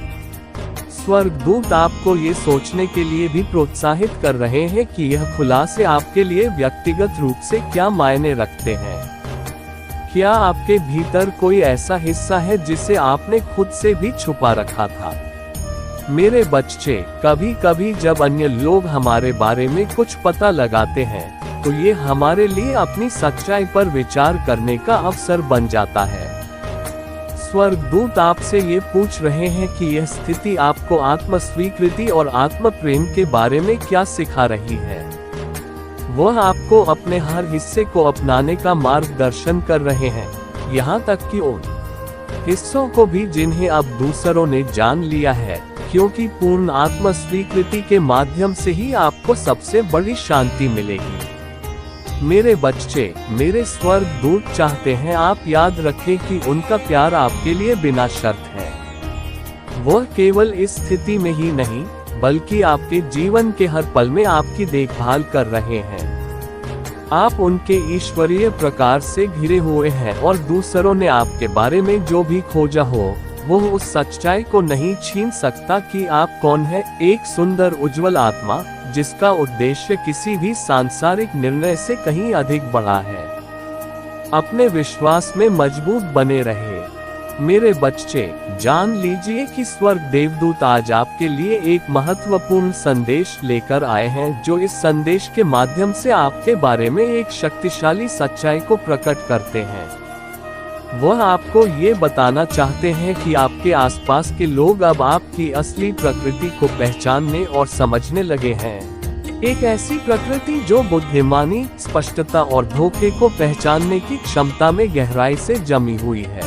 स्वर्गदूत आपको ये सोचने के लिए भी प्रोत्साहित कर रहे हैं कि यह खुलासे आपके लिए व्यक्तिगत रूप से क्या मायने रखते हैं। क्या आपके भीतर कोई ऐसा हिस्सा है जिसे आपने खुद से भी छुपा रखा था? मेरे बच्चे, कभी कभी जब अन्य लोग हमारे बारे में कुछ पता लगाते हैं तो ये हमारे लिए अपनी सच्चाई पर विचार करने का अवसर बन जाता है। स्वर्गदूत आपसे ये पूछ रहे हैं कि यह स्थिति आपको आत्म स्वीकृति और आत्म प्रेम के बारे में क्या सिखा रही है। वह आपको अपने हर हिस्से को अपनाने का मार्गदर्शन कर रहे हैं, यहाँ तक कि उन हिस्सों को भी जिन्हें अब दूसरों ने जान लिया है, क्योंकि पूर्ण आत्म स्वीकृति के माध्यम से ही आपको सबसे बड़ी शांति मिलेगी। मेरे बच्चे, मेरे स्वर्गदूत चाहते हैं आप याद रखें कि उनका प्यार आपके लिए बिना शर्त है। वह केवल इस स्थिति में ही नहीं, बल्कि आपके जीवन के हर पल में आपकी देखभाल कर रहे हैं। आप उनके ईश्वरीय प्रकार से घिरे हुए हैं और दूसरों ने आपके बारे में जो भी खोजा हो, वो उस सच्चाई को नहीं छीन सकता कि आप कौन है, एक सुंदर उज्जवल आत्मा जिसका उद्देश्य किसी भी सांसारिक निर्णय से कहीं अधिक बड़ा है। अपने विश्वास में मजबूत बने रहे। मेरे बच्चे, जान लीजिए कि स्वर्ग देवदूत आज आपके लिए एक महत्वपूर्ण संदेश लेकर आए हैं, जो इस संदेश के माध्यम से आपके बारे में एक शक्तिशाली सच्चाई को प्रकट करते हैं। वह आपको ये बताना चाहते हैं कि आपके आसपास के लोग अब आपकी असली प्रकृति को पहचानने और समझने लगे हैं। एक ऐसी प्रकृति जो बुद्धिमानी, स्पष्टता और धोखे को पहचानने की क्षमता में गहराई से जमी हुई है।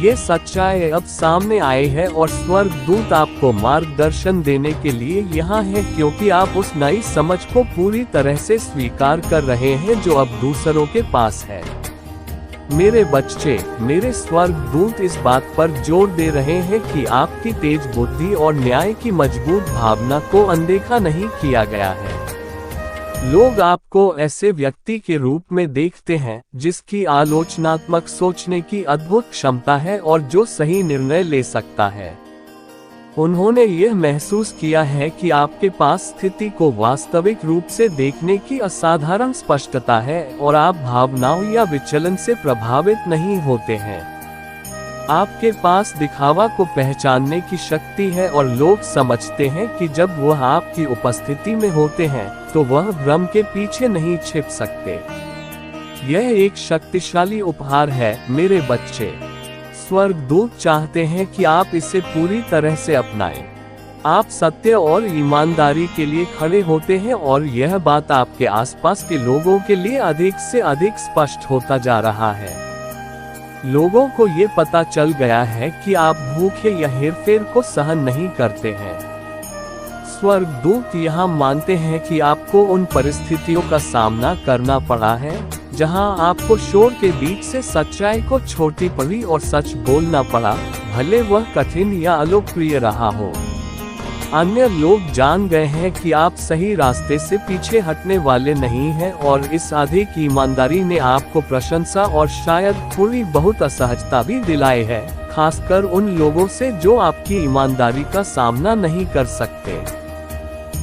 ये सच्चाई अब सामने आई है और स्वर्गदूत आपको मार्गदर्शन देने के लिए यहाँ है, क्योंकि आप उस नई समझ को पूरी तरह से स्वीकार कर रहे हैं जो अब दूसरों के पास है। मेरे बच्चे, मेरे स्वर्गदूत इस बात पर जोर दे रहे हैं कि आपकी तेज बुद्धि और न्याय की मजबूत भावना को अनदेखा नहीं किया गया है। लोग आपको ऐसे व्यक्ति के रूप में देखते हैं जिसकी आलोचनात्मक सोचने की अद्भुत क्षमता है और जो सही निर्णय ले सकता है। उन्होंने यह महसूस किया है कि आपके पास स्थिति को वास्तविक रूप से देखने की असाधारण स्पष्टता है और आप भावनाओं या विचलन से प्रभावित नहीं होते हैं। आपके पास दिखावा को पहचानने की शक्ति है और लोग समझते हैं कि जब वह आपकी उपस्थिति में होते हैं तो वह भ्रम के पीछे नहीं छिप सकते। यह एक शक्तिशाली उपहार है मेरे बच्चे। स्वर्गदूत चाहते हैं कि आप इसे पूरी तरह से अपनाएं। आप सत्य और ईमानदारी के लिए खड़े होते हैं और यह बात आपके आसपास के लोगों के लिए अधिक से अधिक स्पष्ट होता जा रहा है। लोगों को ये पता चल गया है कि आप भूखे या हेरफेर को सहन नहीं करते हैं। स्वर्गदूत यहाँ मानते हैं कि आपको उन परिस्थितियों का सामना करना पड़ा है जहां आपको शोर के बीच से सच्चाई को छोटी पड़ी और सच बोलना पड़ा, भले वह कठिन या अलोकप्रिय रहा हो। अन्य लोग जान गए हैं कि आप सही रास्ते से पीछे हटने वाले नहीं हैं और इस अधिक ईमानदारी ने आपको प्रशंसा और शायद थोड़ी बहुत असहजता भी दिलाई है, खासकर उन लोगों से जो आपकी ईमानदारी का सामना नहीं कर सकते।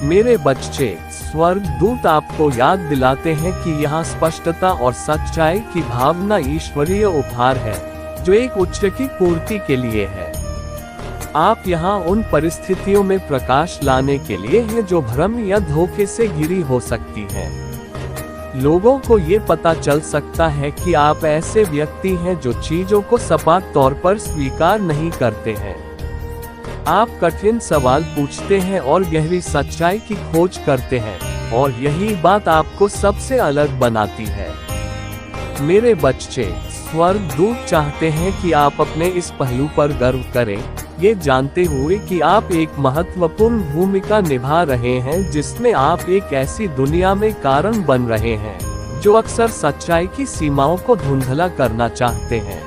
मेरे बच्चे, स्वर्गदूत आपको याद दिलाते हैं कि यहाँ स्पष्टता और सच्चाई की भावना ईश्वरीय उपहार है जो एक उच्च की पूर्ति के लिए है। आप यहाँ उन परिस्थितियों में प्रकाश लाने के लिए हैं जो भ्रम या धोखे से घिरी हो सकती हैं। लोगों को ये पता चल सकता है कि आप ऐसे व्यक्ति हैं जो चीजों को सपाट तौर पर स्वीकार नहीं करते हैं। आप कठिन सवाल पूछते हैं और गहरी सच्चाई की खोज करते हैं, और यही बात आपको सबसे अलग बनाती है। मेरे बच्चे, स्वर्गदूत चाहते हैं कि आप अपने इस पहलू पर गर्व करें, ये जानते हुए कि आप एक महत्वपूर्ण भूमिका निभा रहे हैं जिसमें आप एक ऐसी दुनिया में कारण बन रहे हैं जो अक्सर सच्चाई की सीमाओं को धुंधला करना चाहते हैं।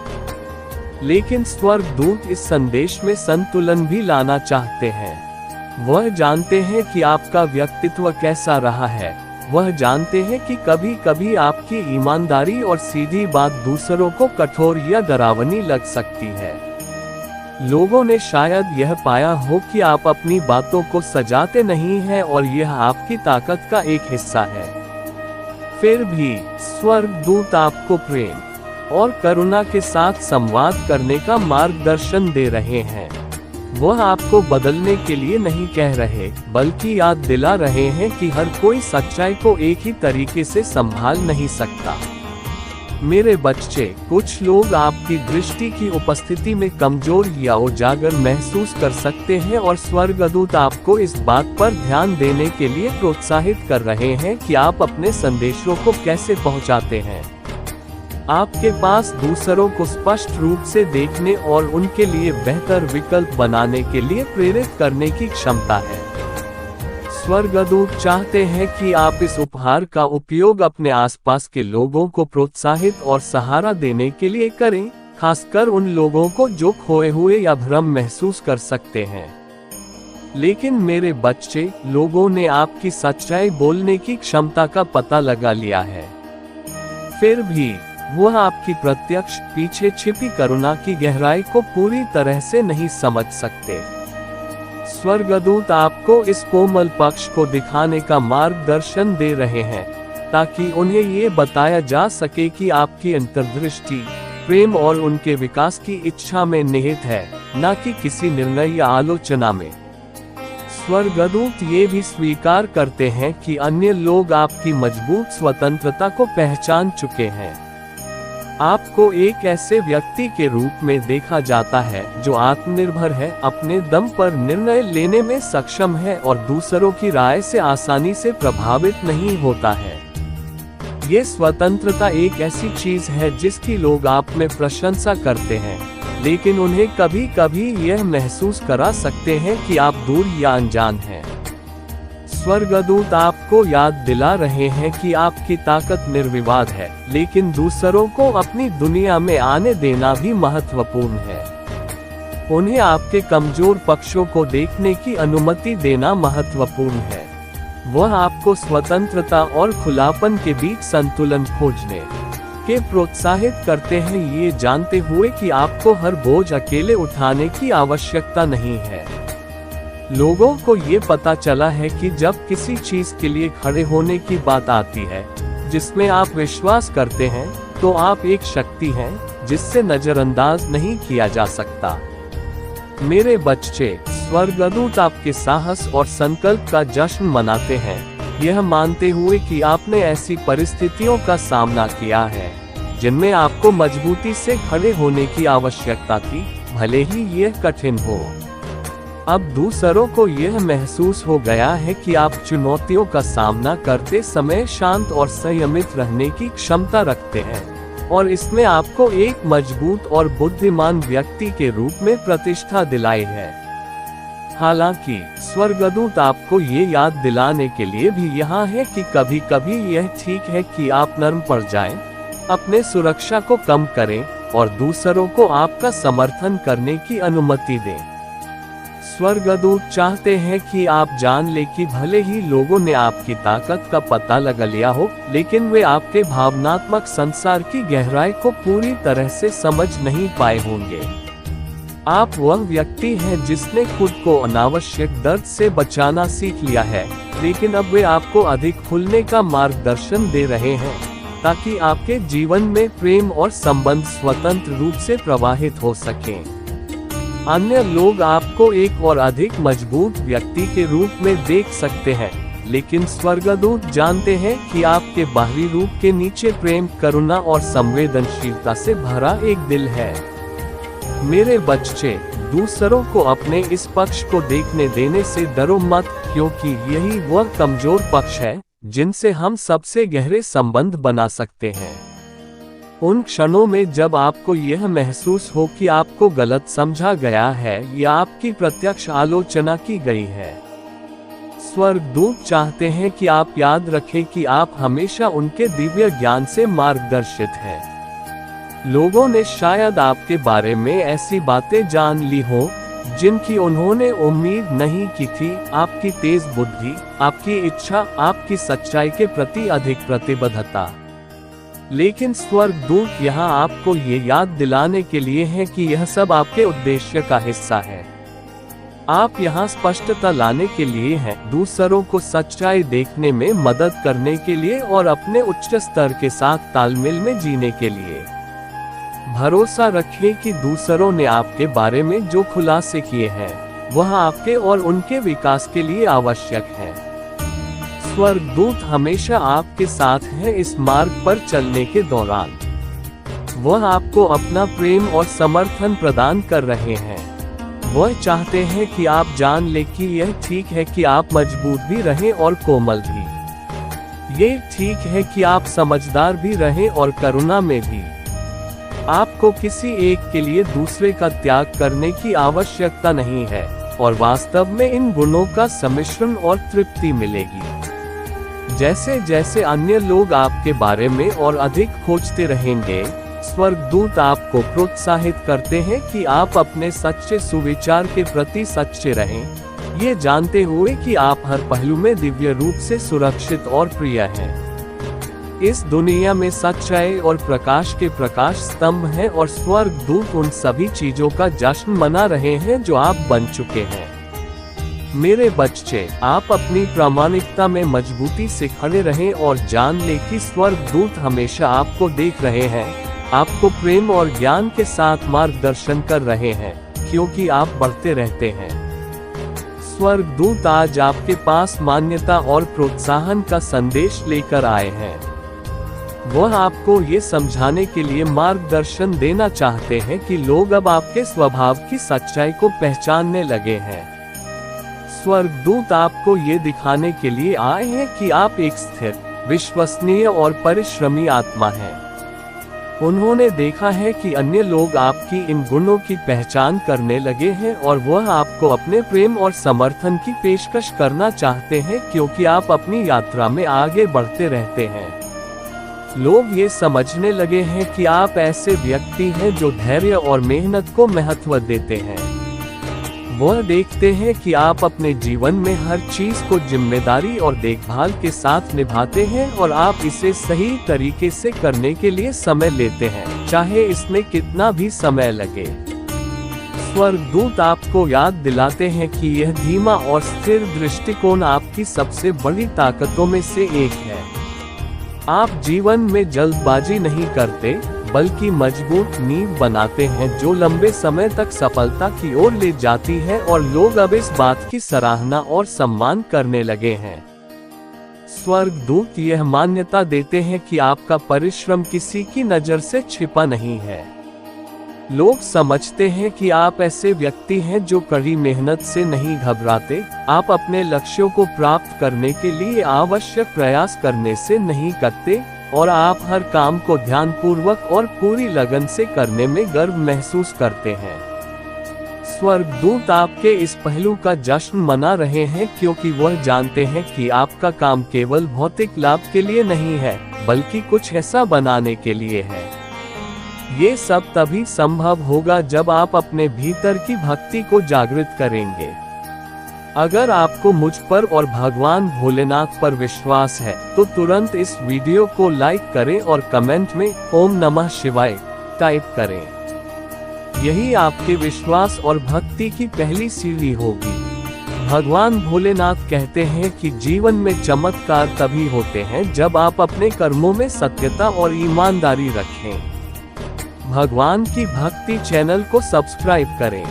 लेकिन स्वर्गदूत इस संदेश में संतुलन भी लाना चाहते हैं। वह जानते हैं कि आपका व्यक्तित्व कैसा रहा है, वह जानते हैं कि कभी कभी आपकी ईमानदारी और सीधी बात दूसरों को कठोर या डरावनी लग सकती है। लोगों ने शायद यह पाया हो कि आप अपनी बातों को सजाते नहीं हैं और यह आपकी ताकत का एक हिस्सा है। फिर भी स्वर्गदूत आपको प्रेम और करुणा के साथ संवाद करने का मार्गदर्शन दे रहे हैं। वह आपको बदलने के लिए नहीं कह रहे, बल्कि याद दिला रहे हैं कि हर कोई सच्चाई को एक ही तरीके से संभाल नहीं सकता। मेरे बच्चे, कुछ लोग आपकी दृष्टि की उपस्थिति में कमजोर या उजागर महसूस कर सकते हैं और स्वर्गदूत आपको इस बात पर ध्यान देने के लिए प्रोत्साहित कर रहे हैं कि आप अपने संदेशों को कैसे पहुंचाते हैं। आपके पास दूसरों को स्पष्ट रूप से देखने और उनके लिए बेहतर विकल्प बनाने के लिए प्रेरित करने की क्षमता है। स्वर्गदूत चाहते हैं कि आप इस उपहार का उपयोग अपने आसपास के लोगों को प्रोत्साहित और सहारा देने के लिए करें, खासकर उन लोगों को जो खोए हुए या भ्रम महसूस कर सकते हैं। लेकिन मेरे बच्चे, लोगों ने आपकी सच्चाई बोलने की क्षमता का पता लगा लिया है। फिर भी वह आपकी प्रत्यक्ष पीछे छिपी करुणा की गहराई को पूरी तरह से नहीं समझ सकते। स्वर्गदूत आपको इस कोमल पक्ष को दिखाने का मार्गदर्शन दे रहे हैं, ताकि उन्हें ये बताया जा सके कि आपकी अंतर्दृष्टि प्रेम और उनके विकास की इच्छा में निहित है, न कि किसी निर्णय या आलोचना में। स्वर्गदूत ये भी स्वीकार करते हैं कि अन्य लोग आपकी मजबूत स्वतंत्रता को पहचान चुके हैं। आपको एक ऐसे व्यक्ति के रूप में देखा जाता है जो आत्मनिर्भर है, अपने दम पर निर्णय लेने में सक्षम है और दूसरों की राय से आसानी से प्रभावित नहीं होता है। ये स्वतंत्रता एक ऐसी चीज है जिसकी लोग आप में प्रशंसा करते हैं, लेकिन उन्हें कभी कभी यह महसूस करा सकते हैं कि आप दूर या अनजान हैं। स्वर्गदूत आपको याद दिला रहे हैं कि आपकी ताकत निर्विवाद है, लेकिन दूसरों को अपनी दुनिया में आने देना भी महत्वपूर्ण है। उन्हें आपके कमजोर पक्षों को देखने की अनुमति देना महत्वपूर्ण है। वह आपको स्वतंत्रता और खुलापन के बीच संतुलन खोजने के प्रोत्साहित करते हैं, ये जानते हुए कि आपको हर बोझ अकेले उठाने की आवश्यकता नहीं है। लोगों को ये पता चला है कि जब किसी चीज के लिए खड़े होने की बात आती है जिसमें आप विश्वास करते हैं, तो आप एक शक्ति हैं जिससे नजरअंदाज नहीं किया जा सकता। मेरे बच्चे, स्वर्गदूत आपके साहस और संकल्प का जश्न मनाते हैं, यह मानते हुए कि आपने ऐसी परिस्थितियों का सामना किया है जिनमें आपको मजबूती से खड़े होने की आवश्यकता थी, भले ही यह कठिन हो। अब दूसरों को यह महसूस हो गया है कि आप चुनौतियों का सामना करते समय शांत और संयमित रहने की क्षमता रखते हैं, और इसने आपको एक मजबूत और बुद्धिमान व्यक्ति के रूप में प्रतिष्ठा दिलाई है। हालांकि स्वर्गदूत आपको ये याद दिलाने के लिए भी यहाँ है कि कभी कभी यह ठीक है कि आप नर्म पड़ जाएं, अपने सुरक्षा को कम करें और दूसरों को आपका समर्थन करने की अनुमति दें। स्वर्गदूत चाहते हैं कि आप जान ले कि भले ही लोगों ने आपकी ताकत का पता लगा लिया हो, लेकिन वे आपके भावनात्मक संसार की गहराई को पूरी तरह से समझ नहीं पाए होंगे। आप वह व्यक्ति हैं जिसने खुद को अनावश्यक दर्द से बचाना सीख लिया है, लेकिन अब वे आपको अधिक खुलने का मार्गदर्शन दे रहे हैं, ताकि आपके जीवन में प्रेम और संबंध स्वतंत्र रूप से प्रवाहित हो सकें। अन्य लोग आपको एक और अधिक मजबूत व्यक्ति के रूप में देख सकते हैं, लेकिन स्वर्गदूत जानते हैं कि आपके बाहरी रूप के नीचे प्रेम, करुणा और संवेदनशीलता से भरा एक दिल है। मेरे बच्चे, दूसरों को अपने इस पक्ष को देखने देने से डरो मत, क्योंकि यही वह कमजोर पक्ष है जिनसे हम सबसे गहरे संबंध बना सकते हैं। उन क्षणों में जब आपको यह महसूस हो कि आपको गलत समझा गया है या आपकी प्रत्यक्ष आलोचना की गई है, स्वर्गदूत चाहते हैं कि आप याद रखें कि आप हमेशा उनके दिव्य ज्ञान से मार्गदर्शित हैं। लोगों ने शायद आपके बारे में ऐसी बातें जान ली हो जिनकी उन्होंने उम्मीद नहीं की थी। आपकी तेज बुद्धि, आपकी इच्छा, आपकी सच्चाई के प्रति अधिक प्रतिबद्धता लेकिन स्वर्गदूत यहाँ आपको ये याद दिलाने के लिए हैं कि यह सब आपके उद्देश्य का हिस्सा है। आप यहाँ स्पष्टता लाने के लिए हैं, दूसरों को सच्चाई देखने में मदद करने के लिए और अपने उच्च स्तर के साथ तालमेल में जीने के लिए। भरोसा रखें कि दूसरों ने आपके बारे में जो खुलासे किए हैं वह आपके और उनके विकास के लिए आवश्यक है। स्वर्गदूत हमेशा आपके साथ हैं इस मार्ग पर चलने के दौरान। वह आपको अपना प्रेम और समर्थन प्रदान कर रहे हैं। वह चाहते हैं कि आप जान लें कि यह ठीक है कि आप मजबूत भी रहें और कोमल भी। ये ठीक है कि आप समझदार भी रहें और करुणा में भी। आपको किसी एक के लिए दूसरे का त्याग करने की आवश्यकता नहीं है और वास्तव में इन गुणों का सम्मिश्रण और तृप्ति मिलेगी। जैसे जैसे अन्य लोग आपके बारे में और अधिक खोजते रहेंगे, स्वर्गदूत आपको प्रोत्साहित करते हैं कि आप अपने सच्चे सुविचार के प्रति सच्चे रहें, ये जानते हुए कि आप हर पहलू में दिव्य रूप से सुरक्षित और प्रिय हैं। इस दुनिया में सच्चाई और प्रकाश के प्रकाश स्तंभ हैं और स्वर्गदूत उन सभी चीजों का जश्न मना रहे हैं जो आप बन चुके हैं। मेरे बच्चे, आप अपनी प्रामाणिकता में मजबूती से खड़े रहें और जान लें कि स्वर्गदूत हमेशा आपको देख रहे हैं, आपको प्रेम और ज्ञान के साथ मार्गदर्शन कर रहे हैं, क्योंकि आप बढ़ते रहते हैं। स्वर्गदूत आज आपके पास मान्यता और प्रोत्साहन का संदेश लेकर आए हैं। वह आपको ये समझाने के लिए मार्गदर्शन देना चाहते हैं कि लोग अब आपके स्वभाव की सच्चाई को पहचानने लगे हैं। स्वर्गदूत आपको ये दिखाने के लिए आए हैं कि आप एक स्थिर, विश्वसनीय और परिश्रमी आत्मा हैं। उन्होंने देखा है कि अन्य लोग आपकी इन गुणों की पहचान करने लगे हैं और वह आपको अपने प्रेम और समर्थन की पेशकश करना चाहते हैं, क्योंकि आप अपनी यात्रा में आगे बढ़ते रहते हैं। लोग ये समझने लगे हैं कि आप ऐसे व्यक्ति हैं जो धैर्य और मेहनत को महत्व देते हैं। वह देखते हैं कि आप अपने जीवन में हर चीज को जिम्मेदारी और देखभाल के साथ निभाते हैं और आप इसे सही तरीके से करने के लिए समय लेते हैं, चाहे इसमें कितना भी समय लगे। स्वर्गदूत आपको याद दिलाते हैं कि यह धीमा और स्थिर दृष्टिकोण आपकी सबसे बड़ी ताकतों में से एक है। आप जीवन में जल्दबाजी नहीं करते, बल्कि मजबूत नींव बनाते हैं जो लंबे समय तक सफलता की ओर ले जाती है, और लोग अब इस बात की सराहना और सम्मान करने लगे हैं। स्वर्गदूत यह मान्यता देते हैं कि आपका परिश्रम किसी की नजर से छिपा नहीं है। लोग समझते हैं कि आप ऐसे व्यक्ति हैं जो कड़ी मेहनत से नहीं घबराते, आप अपने लक्ष्यों को प्राप्त करने के लिए आवश्यक प्रयास करने से नहीं करते, और आप हर काम को ध्यानपूर्वक और पूरी लगन से करने में गर्व महसूस करते हैं। स्वर्गदूत आपके इस पहलू का जश्न मना रहे हैं, क्योंकि वह जानते हैं कि आपका काम केवल भौतिक लाभ के लिए नहीं है, बल्कि कुछ ऐसा बनाने के लिए है। ये सब तभी संभव होगा जब आप अपने भीतर की भक्ति को जागृत करेंगे। अगर आपको मुझ पर और भगवान भोलेनाथ पर विश्वास है, तो तुरंत इस वीडियो को लाइक करें और कमेंट में ओम नमः शिवाय टाइप करें। यही आपके विश्वास और भक्ति की पहली सीढ़ी होगी। भगवान भोलेनाथ कहते हैं कि जीवन में चमत्कार तभी होते हैं जब आप अपने कर्मों में सत्यता और ईमानदारी रखें। भगवान की भक्ति चैनल को सब्सक्राइब करें।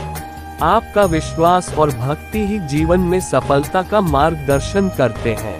आपका विश्वास और भक्ति ही जीवन में सफलता का मार्गदर्शन करते हैं।